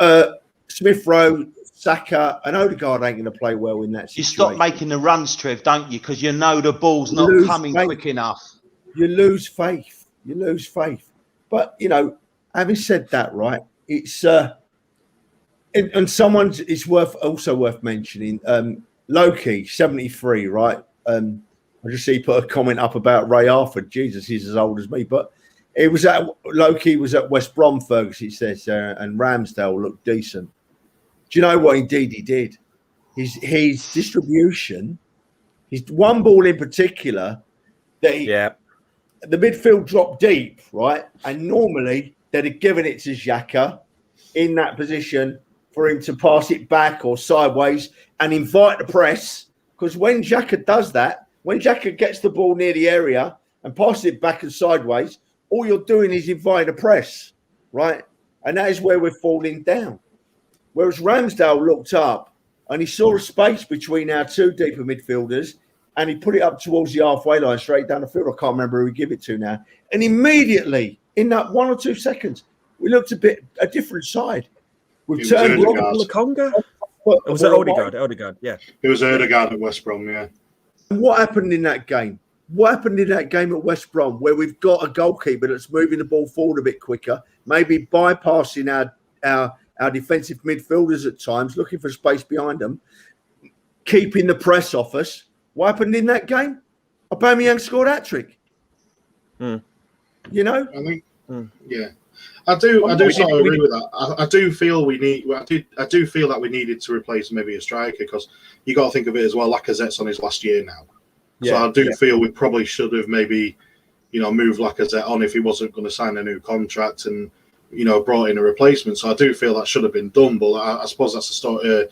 Smith Rowe, Saka, and Odegaard ain't going to play well in that situation. You stop making the runs, Trev, don't you? Because you know the ball's not coming quick enough. You lose faith. But having said that, right, it's and it's worth mentioning. Loki 73, right? I just see he put a comment up about Ray Arthur. Jesus, he's as old as me. But Loki was at West Brom, Fergus, it says, and Ramsdale looked decent. Do you know what indeed he did? His distribution, his one ball in particular that the midfield dropped deep, right? And normally they'd have given it to Xhaka in that position for him to pass it back or sideways and invite the press. Because when Xhaka does that, when Xhaka gets the ball near the area and passes it back and sideways, all you're doing is inviting the press, right? And that is where we're falling down. Whereas Ramsdale looked up and he saw a space between our two deeper midfielders, and he put it up towards the halfway line, straight down the field. I can't remember who he gave it to now. And immediately, in that 1 or 2 seconds, we looked a different side. We've It was turned Ødegaard. Lakonga? Or was it Odegaard? Odegaard, yeah. It was Ødegaard at West Brom, yeah. And what happened in that game? What happened in that game at West Brom, where we've got a goalkeeper that's moving the ball forward a bit quicker, maybe bypassing our defensive midfielders at times, looking for space behind them, keeping the press off us. What happened in that game? Aubameyang scored a hat-trick. You know? I think, yeah. I do sort of agree with that. I do feel we need. I do feel that we needed to replace maybe a striker, because you got to think of it as well. Lacazette's on his last year now, so I do feel we probably should have maybe, moved Lacazette on if he wasn't going to sign a new contract, and brought in a replacement. So I do feel that should have been done. But I suppose that's a story,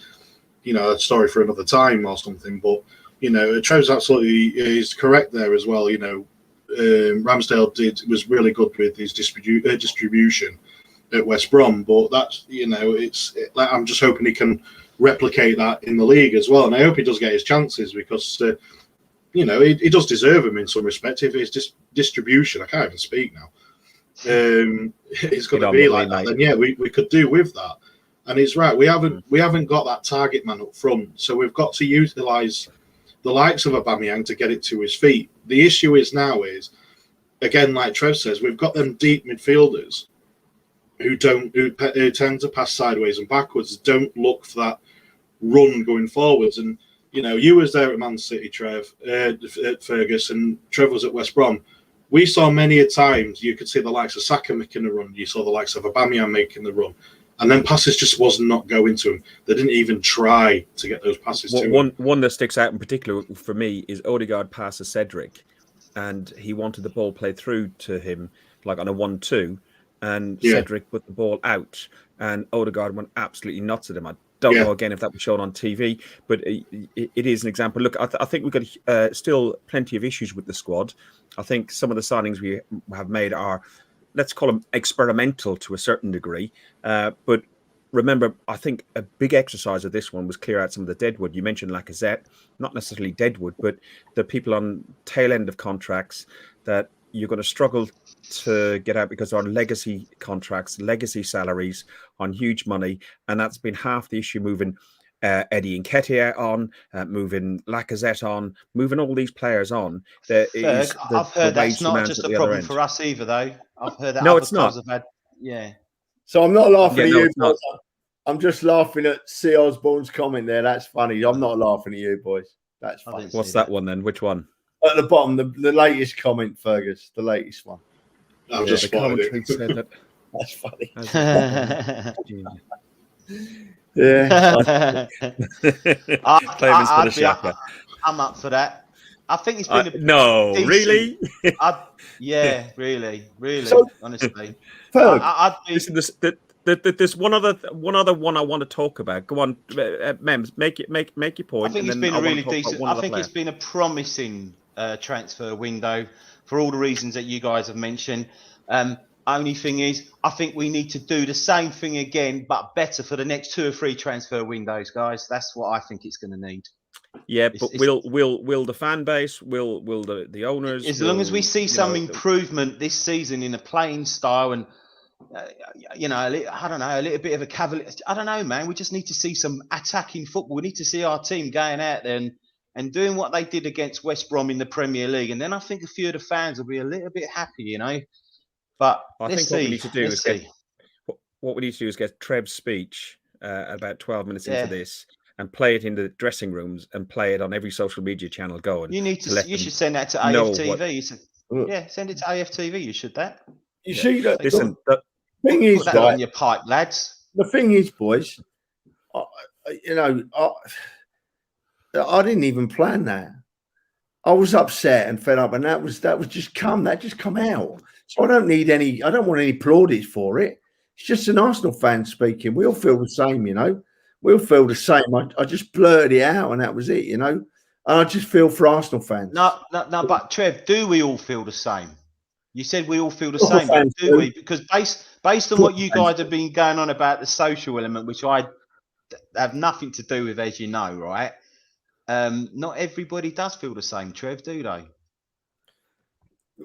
a story for another time or something. But Trev's absolutely is correct there as well. Ramsdale was really good with his distribution at West Brom, but that's I'm just hoping he can replicate that in the league as well, and I hope he does get his chances, because he does deserve them in some respect. If his distribution, I can't even speak now, it's going to be like that, then yeah, we could do with that. And it's right, we haven't got that target man up front, so we've got to utilise the likes of Aubameyang to get it to his feet. The issue is now again, like Trev says, we've got them deep midfielders who tend to pass sideways and backwards, don't look for that run going forwards. And you was there at Man City, Trev, at Fergus, and Trev was at West Brom. We saw many a times you could see the likes of Saka making the run, you saw the likes of Aubameyang making the run, and then passes just was not going to him. They didn't even try to get those passes to him. One that sticks out in particular for me is Odegaard passes Cedric, and he wanted the ball played through to him like on a 1-2, and Cedric put the ball out, and Odegaard went absolutely nuts at him. I don't know again if that was shown on TV, but it is an example. Look, I think we've got still plenty of issues with the squad. I think some of the signings we have made are, let's call them experimental to a certain degree. But remember, I think a big exercise of this one was clear out some of the deadwood. You mentioned Lacazette, not necessarily deadwood, but the people on tail end of contracts that you're going to struggle to get out because there are legacy contracts, legacy salaries on huge money. And that's been half the issue, moving Eddie Nketiah on, moving Lacazette on, moving all these players on. I've heard that's not just a problem for us either, though. I've heard that no, it's not. So I'm not laughing at you, boys. I'm just laughing at C. Osborne's comment there. That's funny. I'm not laughing at you, boys. That's funny. What's that one then? Which one? At the bottom, the latest comment, Fergus. The latest one. I've just spotted it. Said that. That's funny. I'm up for that. I think it's been no, really? really. So, honestly, listen, there's one other one I want to talk about. Go on, Mems, make your point. I think it's been a really decent. I think it's been a promising transfer window for all the reasons that you guys have mentioned. Only thing is, I think we need to do the same thing again, but better for the next 2 or 3 transfer windows, guys. That's what I think it's going to need. Yeah, but will the fan base, will the owners, as long as we see some improvement this season in the playing style and I don't know, a little bit of a cavalier. I don't know, man. We just need to see some attacking football. We need to see our team going out there and doing what they did against West Brom in the Premier League, and then I think a few of the fans will be a little bit happy, But I think what we need to do is get Trev's speech about 12 minutes into this, and play it in the dressing rooms and play it on every social media channel going. You should send that to AFTV. Send it to AFTV. You should that. You see that? Listen, the thing is, put that on your pipe, lads. The thing is, boys, I didn't even plan that. I was upset and fed up, and that just come out. So I don't want any plaudits for it. It's just an Arsenal fan speaking. We all feel the same, We all feel the same. I just blurted it out, and that was it, And I just feel for Arsenal fans. No. But Trev, do we all feel the same? You said we all feel the same, but do we? Because based on what you guys have been going on about the social element, which I have nothing to do with, as you know, right? Not everybody does feel the same, Trev, do they?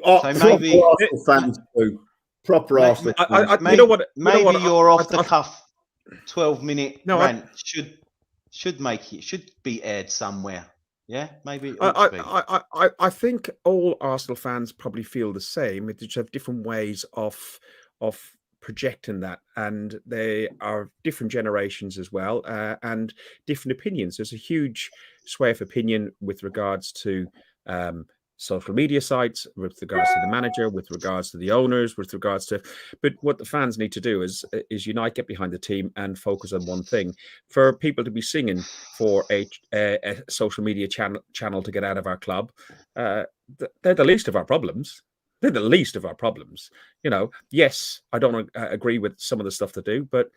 So maybe Arsenal fans do. Proper Arsenal. Maybe you're off the cuff. 12-minute No, rant should be aired somewhere. Yeah, maybe it ought to be. I think all Arsenal fans probably feel the same. They just have different ways of projecting that, and they are different generations as well, and different opinions. There's a huge sway of opinion with regards to social media sites, with regards to the manager, with regards to the owners, with regards to. But what the fans need to do is unite, get behind the team, and focus on one thing. For people to be singing for a social media channel to get out of our club, they're the least of our problems. They're the least of our problems. Yes, I don't agree with some of the stuff they do, but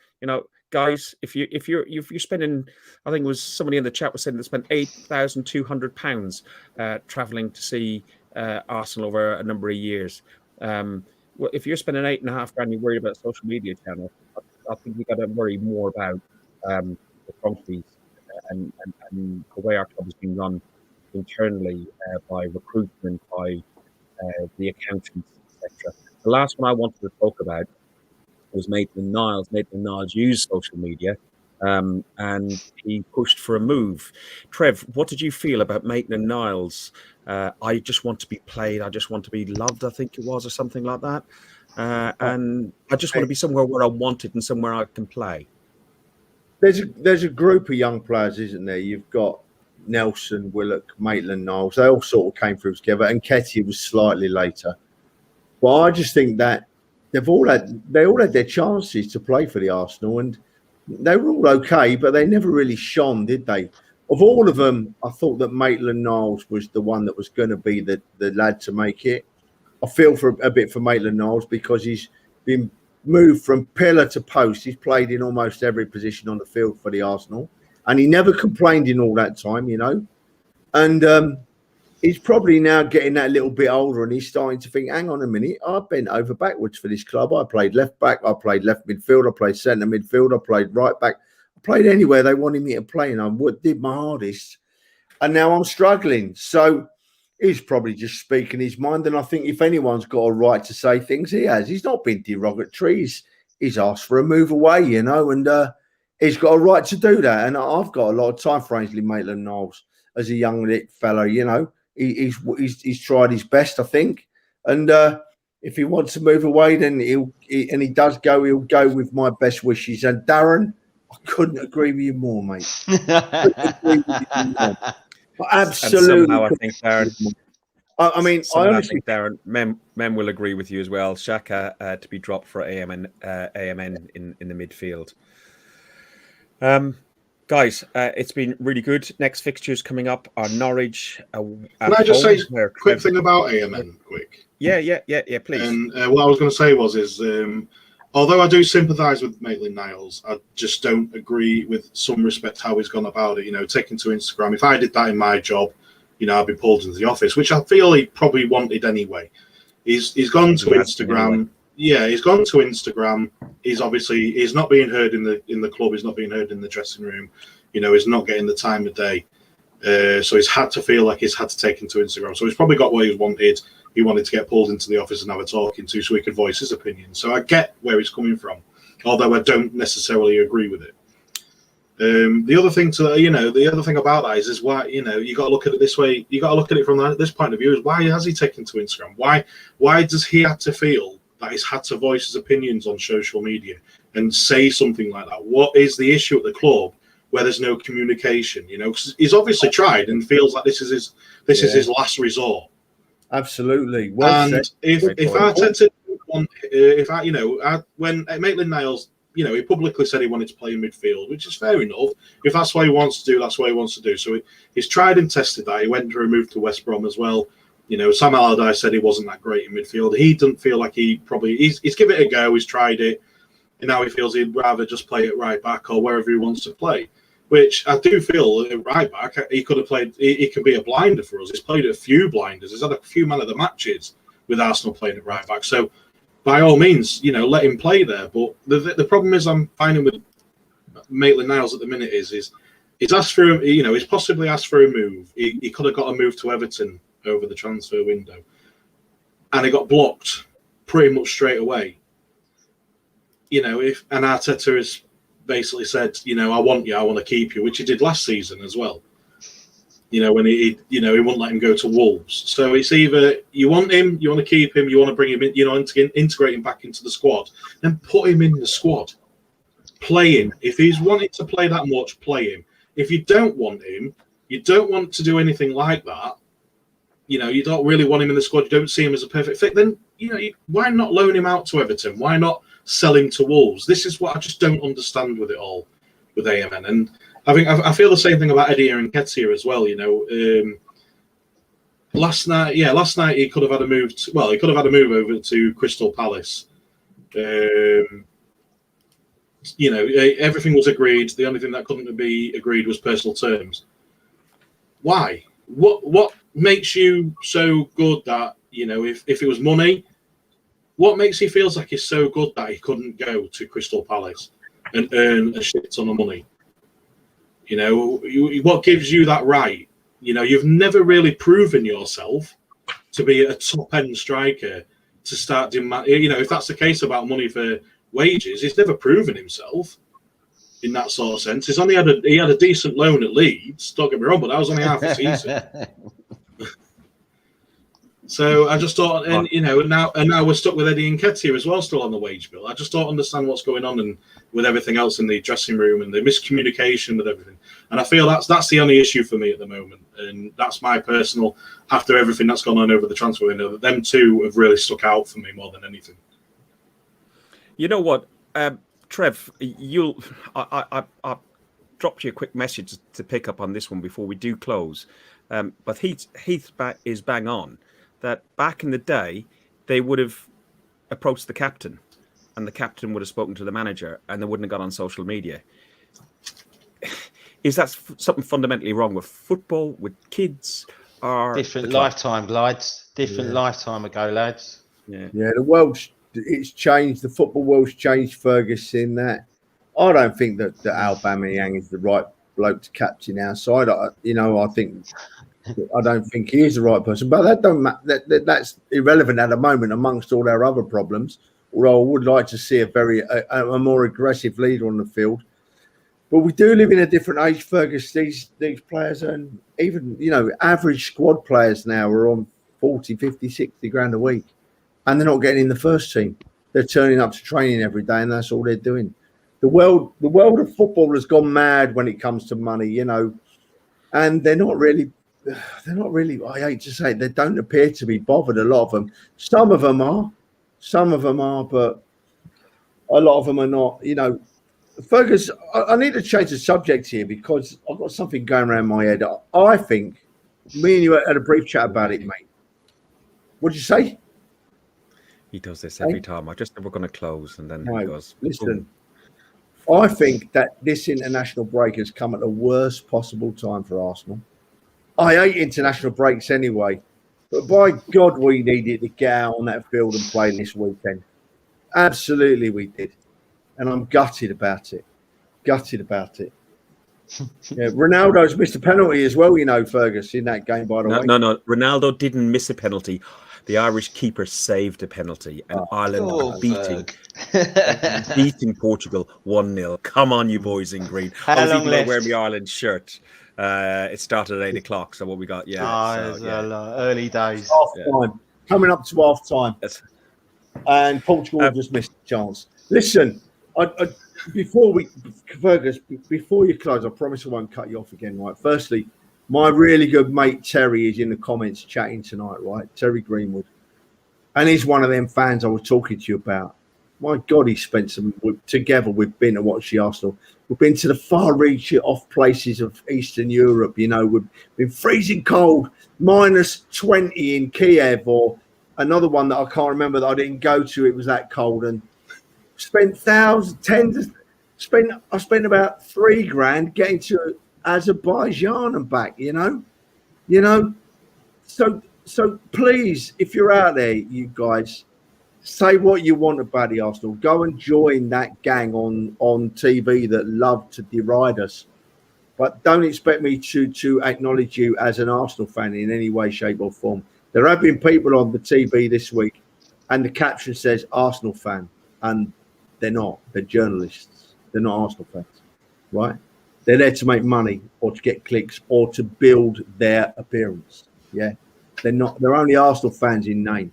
guys, if you're spending, I think it was somebody in the chat was saying they spent £8,200 traveling to see Arsenal over a number of years. Well, if you're spending £8,500, you're worried about a social media channel. I think we got to worry more about the trophies and the way our club has been run internally by recruitment, by the accountants, etc. The last one I wanted to talk about was Maitland-Niles. Maitland-Niles used social media and he pushed for a move. Trev, what did you feel about Maitland-Niles? I just want to be played. I just want to be loved, I think it was, or something like that. And I just want to be somewhere where I want it and somewhere I can play. There's a group of young players, isn't there? You've got Nelson, Willock, Maitland-Niles. They all sort of came through together, and Ketty was slightly later. But I just think that they all had their chances to play for the Arsenal, and they were all okay, but they never really shone, did they? Of all of them, I thought that Maitland-Niles was the one that was going to be the lad to make it. I feel for a bit for Maitland-Niles because he's been moved from pillar to post. He's played in almost every position on the field for the Arsenal, and he never complained in all that time, And he's probably now getting that little bit older, and he's starting to think, hang on a minute, I've bent over backwards for this club. I played left back, I played left midfield, I played centre midfield, I played right back. I played anywhere they wanted me to play, and I did my hardest. And now I'm struggling. So he's probably just speaking his mind. And I think if anyone's got a right to say things, he has. He's not been derogatory. He's asked for a move away, and he's got a right to do that. And I've got a lot of time for Ainsley Maitland-Niles as a young lit fellow, He's tried his best, I think, and if he wants to move away, then he'll go with my best wishes. And Darren, I couldn't agree with you more, mate. Absolutely, somehow I think Darren. I honestly think Darren, Mem will agree with you as well. Xhaka to be dropped for AMN in the midfield. Guys, it's been really good. Next fixtures coming up are Norwich. Can I just say a quick thing about AMN, quick? Yeah, please. And what I was going to say is, although I do sympathise with Maitland-Niles, I just don't agree with some respect how he's gone about it. Taking to Instagram. If I did that in my job, I'd be pulled into the office, which I feel he probably wanted anyway. He's gone to Instagram. Anyway. Yeah, he's gone to Instagram. He's not being heard in the club. He's not being heard in the dressing room. He's not getting the time of day. So he's had to feel like he's had to take him to Instagram. So he's probably got what he wanted. He wanted to get pulled into the office and have a talking to so he could voice his opinion. So I get where he's coming from, although I don't necessarily agree with it. The other thing about that is why you got to look at it this way. You got to look at it from this point of view: is why has he taken to Instagram? Why does he have to feel that he's had to voice his opinions on social media and say something like that? What is the issue at the club where there's no communication? Because he's obviously tried and feels like this is his last resort. Absolutely. Well, and if I tend to, when Maitland-Niles, he publicly said he wanted to play in midfield, which is fair enough. If that's what he wants to do, that's what he wants to do. So he's tried and tested that. He went to a move to West Brom as well. Sam Allardyce said he wasn't that great in midfield. He doesn't feel like he's given it a go. He's tried it, and now he feels he'd rather just play at right back or wherever he wants to play. Which I do feel at right back he could have played. He could be a blinder for us. He's played a few blinders. He's had a few man of the matches with Arsenal playing at right back. So by all means, let him play there. But the problem is I'm finding with Maitland-Niles at the minute is he's asked for he's possibly asked for a move. He could have got a move to Everton over the transfer window, and it got blocked pretty much straight away. If Arteta is basically said, I want you, I want to keep you, which he did last season as well. When he wouldn't let him go to Wolves. So it's either you want him, you want to keep him, you want to bring him in, integrate him back into the squad, then put him in the squad. Play him. If he's wanting to play that much, play him. If you don't want him, you don't want to do anything like that, you don't really want him in the squad, you don't see him as a perfect fit, then, why not loan him out to Everton? Why not sell him to Wolves? This is what I just don't understand with it all, with AMN. And I feel the same thing about Eddie Nketiah as well. Last night he could have had a move. He could have had a move over to Crystal Palace. Everything was agreed. The only thing that couldn't be agreed was personal terms. Why? What makes you so good that if it was money, what makes he feels like he's so good that he couldn't go to Crystal Palace and earn a shit ton of money? What gives you that right? You've never really proven yourself to be a top-end striker to start if that's the case about money for wages, he's never proven himself in that sort of sense. He had a decent loan at Leeds, don't get me wrong, but that was only half a season. So I just thought, and now we're stuck with Eddie Nketiah as well, still on the wage bill. I just don't understand what's going on and with everything else in the dressing room and the miscommunication with everything. And I feel that's the only issue for me at the moment. And that's my personal, after everything that's gone on over the transfer window, that them two have really stuck out for me more than anything. You know what, Trev, I dropped you a quick message to pick up on this one before we do close. But Heath is bang on. That back in the day, they would have approached the captain and the captain would have spoken to the manager and they wouldn't have got on social media. Is that something fundamentally wrong with football, with kids? Or different lifetime, lads. Lifetime ago, lads. Yeah, the world's it's changed. The football world's changed, Fergus, in that I don't think that Aubameyang is the right bloke to captain our side. I don't think he is the right person, but that's irrelevant at the moment amongst all our other problems. Although I would like to see a more aggressive leader on the field. But we do live in a different age, Fergus. These players, and even average squad players now are on 40, 50, 60 grand a week, and they're not getting in the first team. They're turning up to training every day, and that's all they're doing. The world of football has gone mad when it comes to money, and they're not really. I hate to say it, they don't appear to be bothered. A lot of them. Some of them are, but a lot of them are not. Fergus, I need to change the subject here because I've got something going around my head. I think me and you had a brief chat about it, mate. What did you say? He does this every time. I just said we're going to close, and then he goes. Listen, I think that this international break has come at the worst possible time for Arsenal. I hate international breaks anyway, but by God, we needed to get out on that field and play this weekend. Absolutely, we did. And I'm gutted about it. Yeah, Ronaldo's missed a penalty as well, Fergus, in that game, by the way. No. Ronaldo didn't miss a penalty. The Irish keeper saved a penalty, and Ireland are beating Portugal 1-0. Come on, you boys in green. I was even wearing my Ireland shirt. It started at 8:00. So what we got? Early days. Time. Coming up to half time, and Portugal just missed a chance. Listen, Fergus, before you close, I promise I won't cut you off again. Right. Firstly, my really good mate Terry is in the comments chatting tonight. Right, Terry Greenwood, and he's one of them fans I was talking to you about. My God, he spent together. We've been to watch the Arsenal. We've been to the far reach off places of Eastern Europe. We've been freezing cold, -20 in Kiev, or another one that I can't remember that I didn't go to. It was that cold, and spent thousands. I spent about $3,000 getting to Azerbaijan and back. So please, if you're out there, you guys. Say what you want about the Arsenal. Go and join that gang on TV that love to deride us. But don't expect me to acknowledge you as an Arsenal fan in any way, shape or form. There have been people on the TV this week and the caption says Arsenal fan. And they're not. They're journalists. They're not Arsenal fans, right? They're there to make money or to get clicks or to build their appearance. Yeah, they're not. They're only Arsenal fans in name,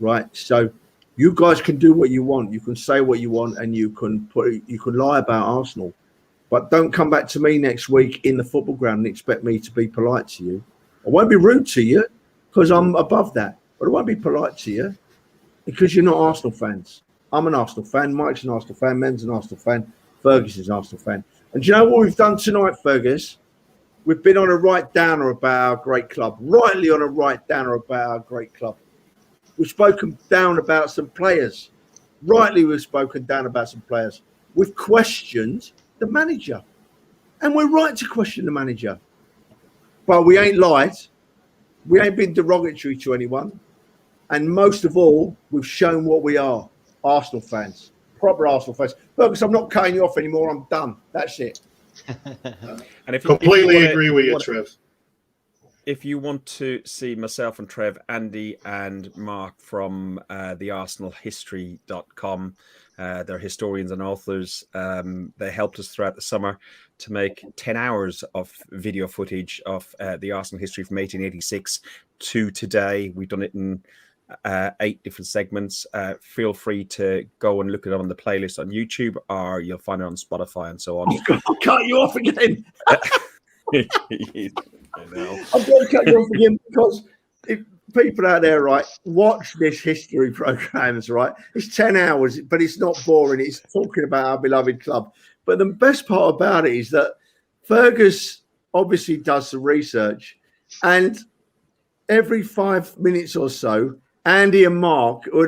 right? So you guys can do what you want. You can say what you want, and you can lie about Arsenal, but don't come back to me next week in the football ground and expect me to be polite to you. I won't be rude to you because I'm above that, but I won't be polite to you because you're not Arsenal fans. I'm an Arsenal fan. Mike's an Arsenal fan. Men's an Arsenal fan. Fergus is an Arsenal fan. And do you know what we've done tonight, Fergus? We've been on a right downer about our great club. Rightly on a right downer about our great club. We've spoken down about some players. Rightly, we've spoken down about some players. We've questioned the manager. And we're right to question the manager. But we ain't lied. We ain't been derogatory to anyone. And most of all, we've shown what we are. Arsenal fans. Proper Arsenal fans. Fergus, I'm not cutting you off anymore. I'm done. That's it. And Completely agree with you, Trev. If you want to see myself and Trev, Andy and Mark from the ArsenalHistory.com, they're historians and authors. They helped us throughout the summer to make 10 hours of video footage of the Arsenal history from 1886 to today. We've done it in 8 different segments. Feel free to go and look at it on the playlist on YouTube, or you'll find it on Spotify and so on. I'll cut you off again. I'm going to cut you off again because if people out there, right, watch this history programs, right? It's 10 hours, but it's not boring. It's talking about our beloved club. But the best part about it is that Fergus obviously does some research, and every 5 minutes or so, Andy and Mark, who are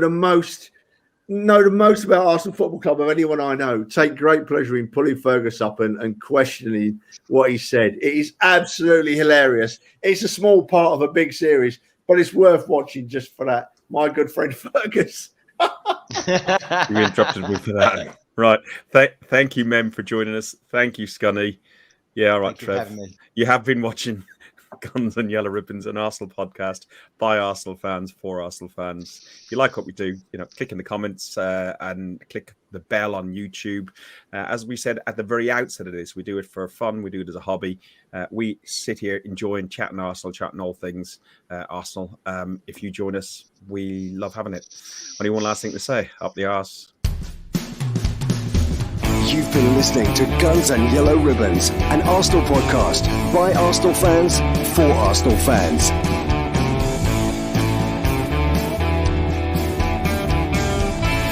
know the most about Arsenal Football Club of anyone I know, take great pleasure in pulling Fergus up and questioning what he said. It is absolutely hilarious. It's a small part of a big series, but it's worth watching just for that. My good friend Fergus. You interrupted me for that. Right. Thank you, men, for joining us. Thank you, Scunny. Yeah, all right, Trev. You have been watching Guns and Yellow Ribbons, an Arsenal podcast by Arsenal fans for Arsenal fans. If you like what we do, click in the comments and click the bell on YouTube. As we said at the very outset of this, we do it for fun. We do it as a hobby. We sit here enjoying chatting Arsenal, chatting all things Arsenal. If you join us, we love having it. Only one last thing to say. Up the arse. You've been listening to Guns and Yellow Ribbons, an Arsenal podcast by Arsenal fans for Arsenal fans.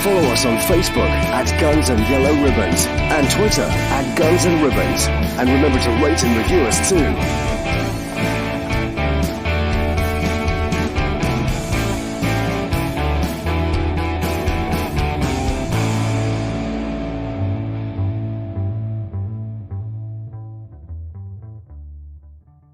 Follow us on Facebook at Guns and Yellow Ribbons and Twitter at Guns and Ribbons. And remember to rate and review us too.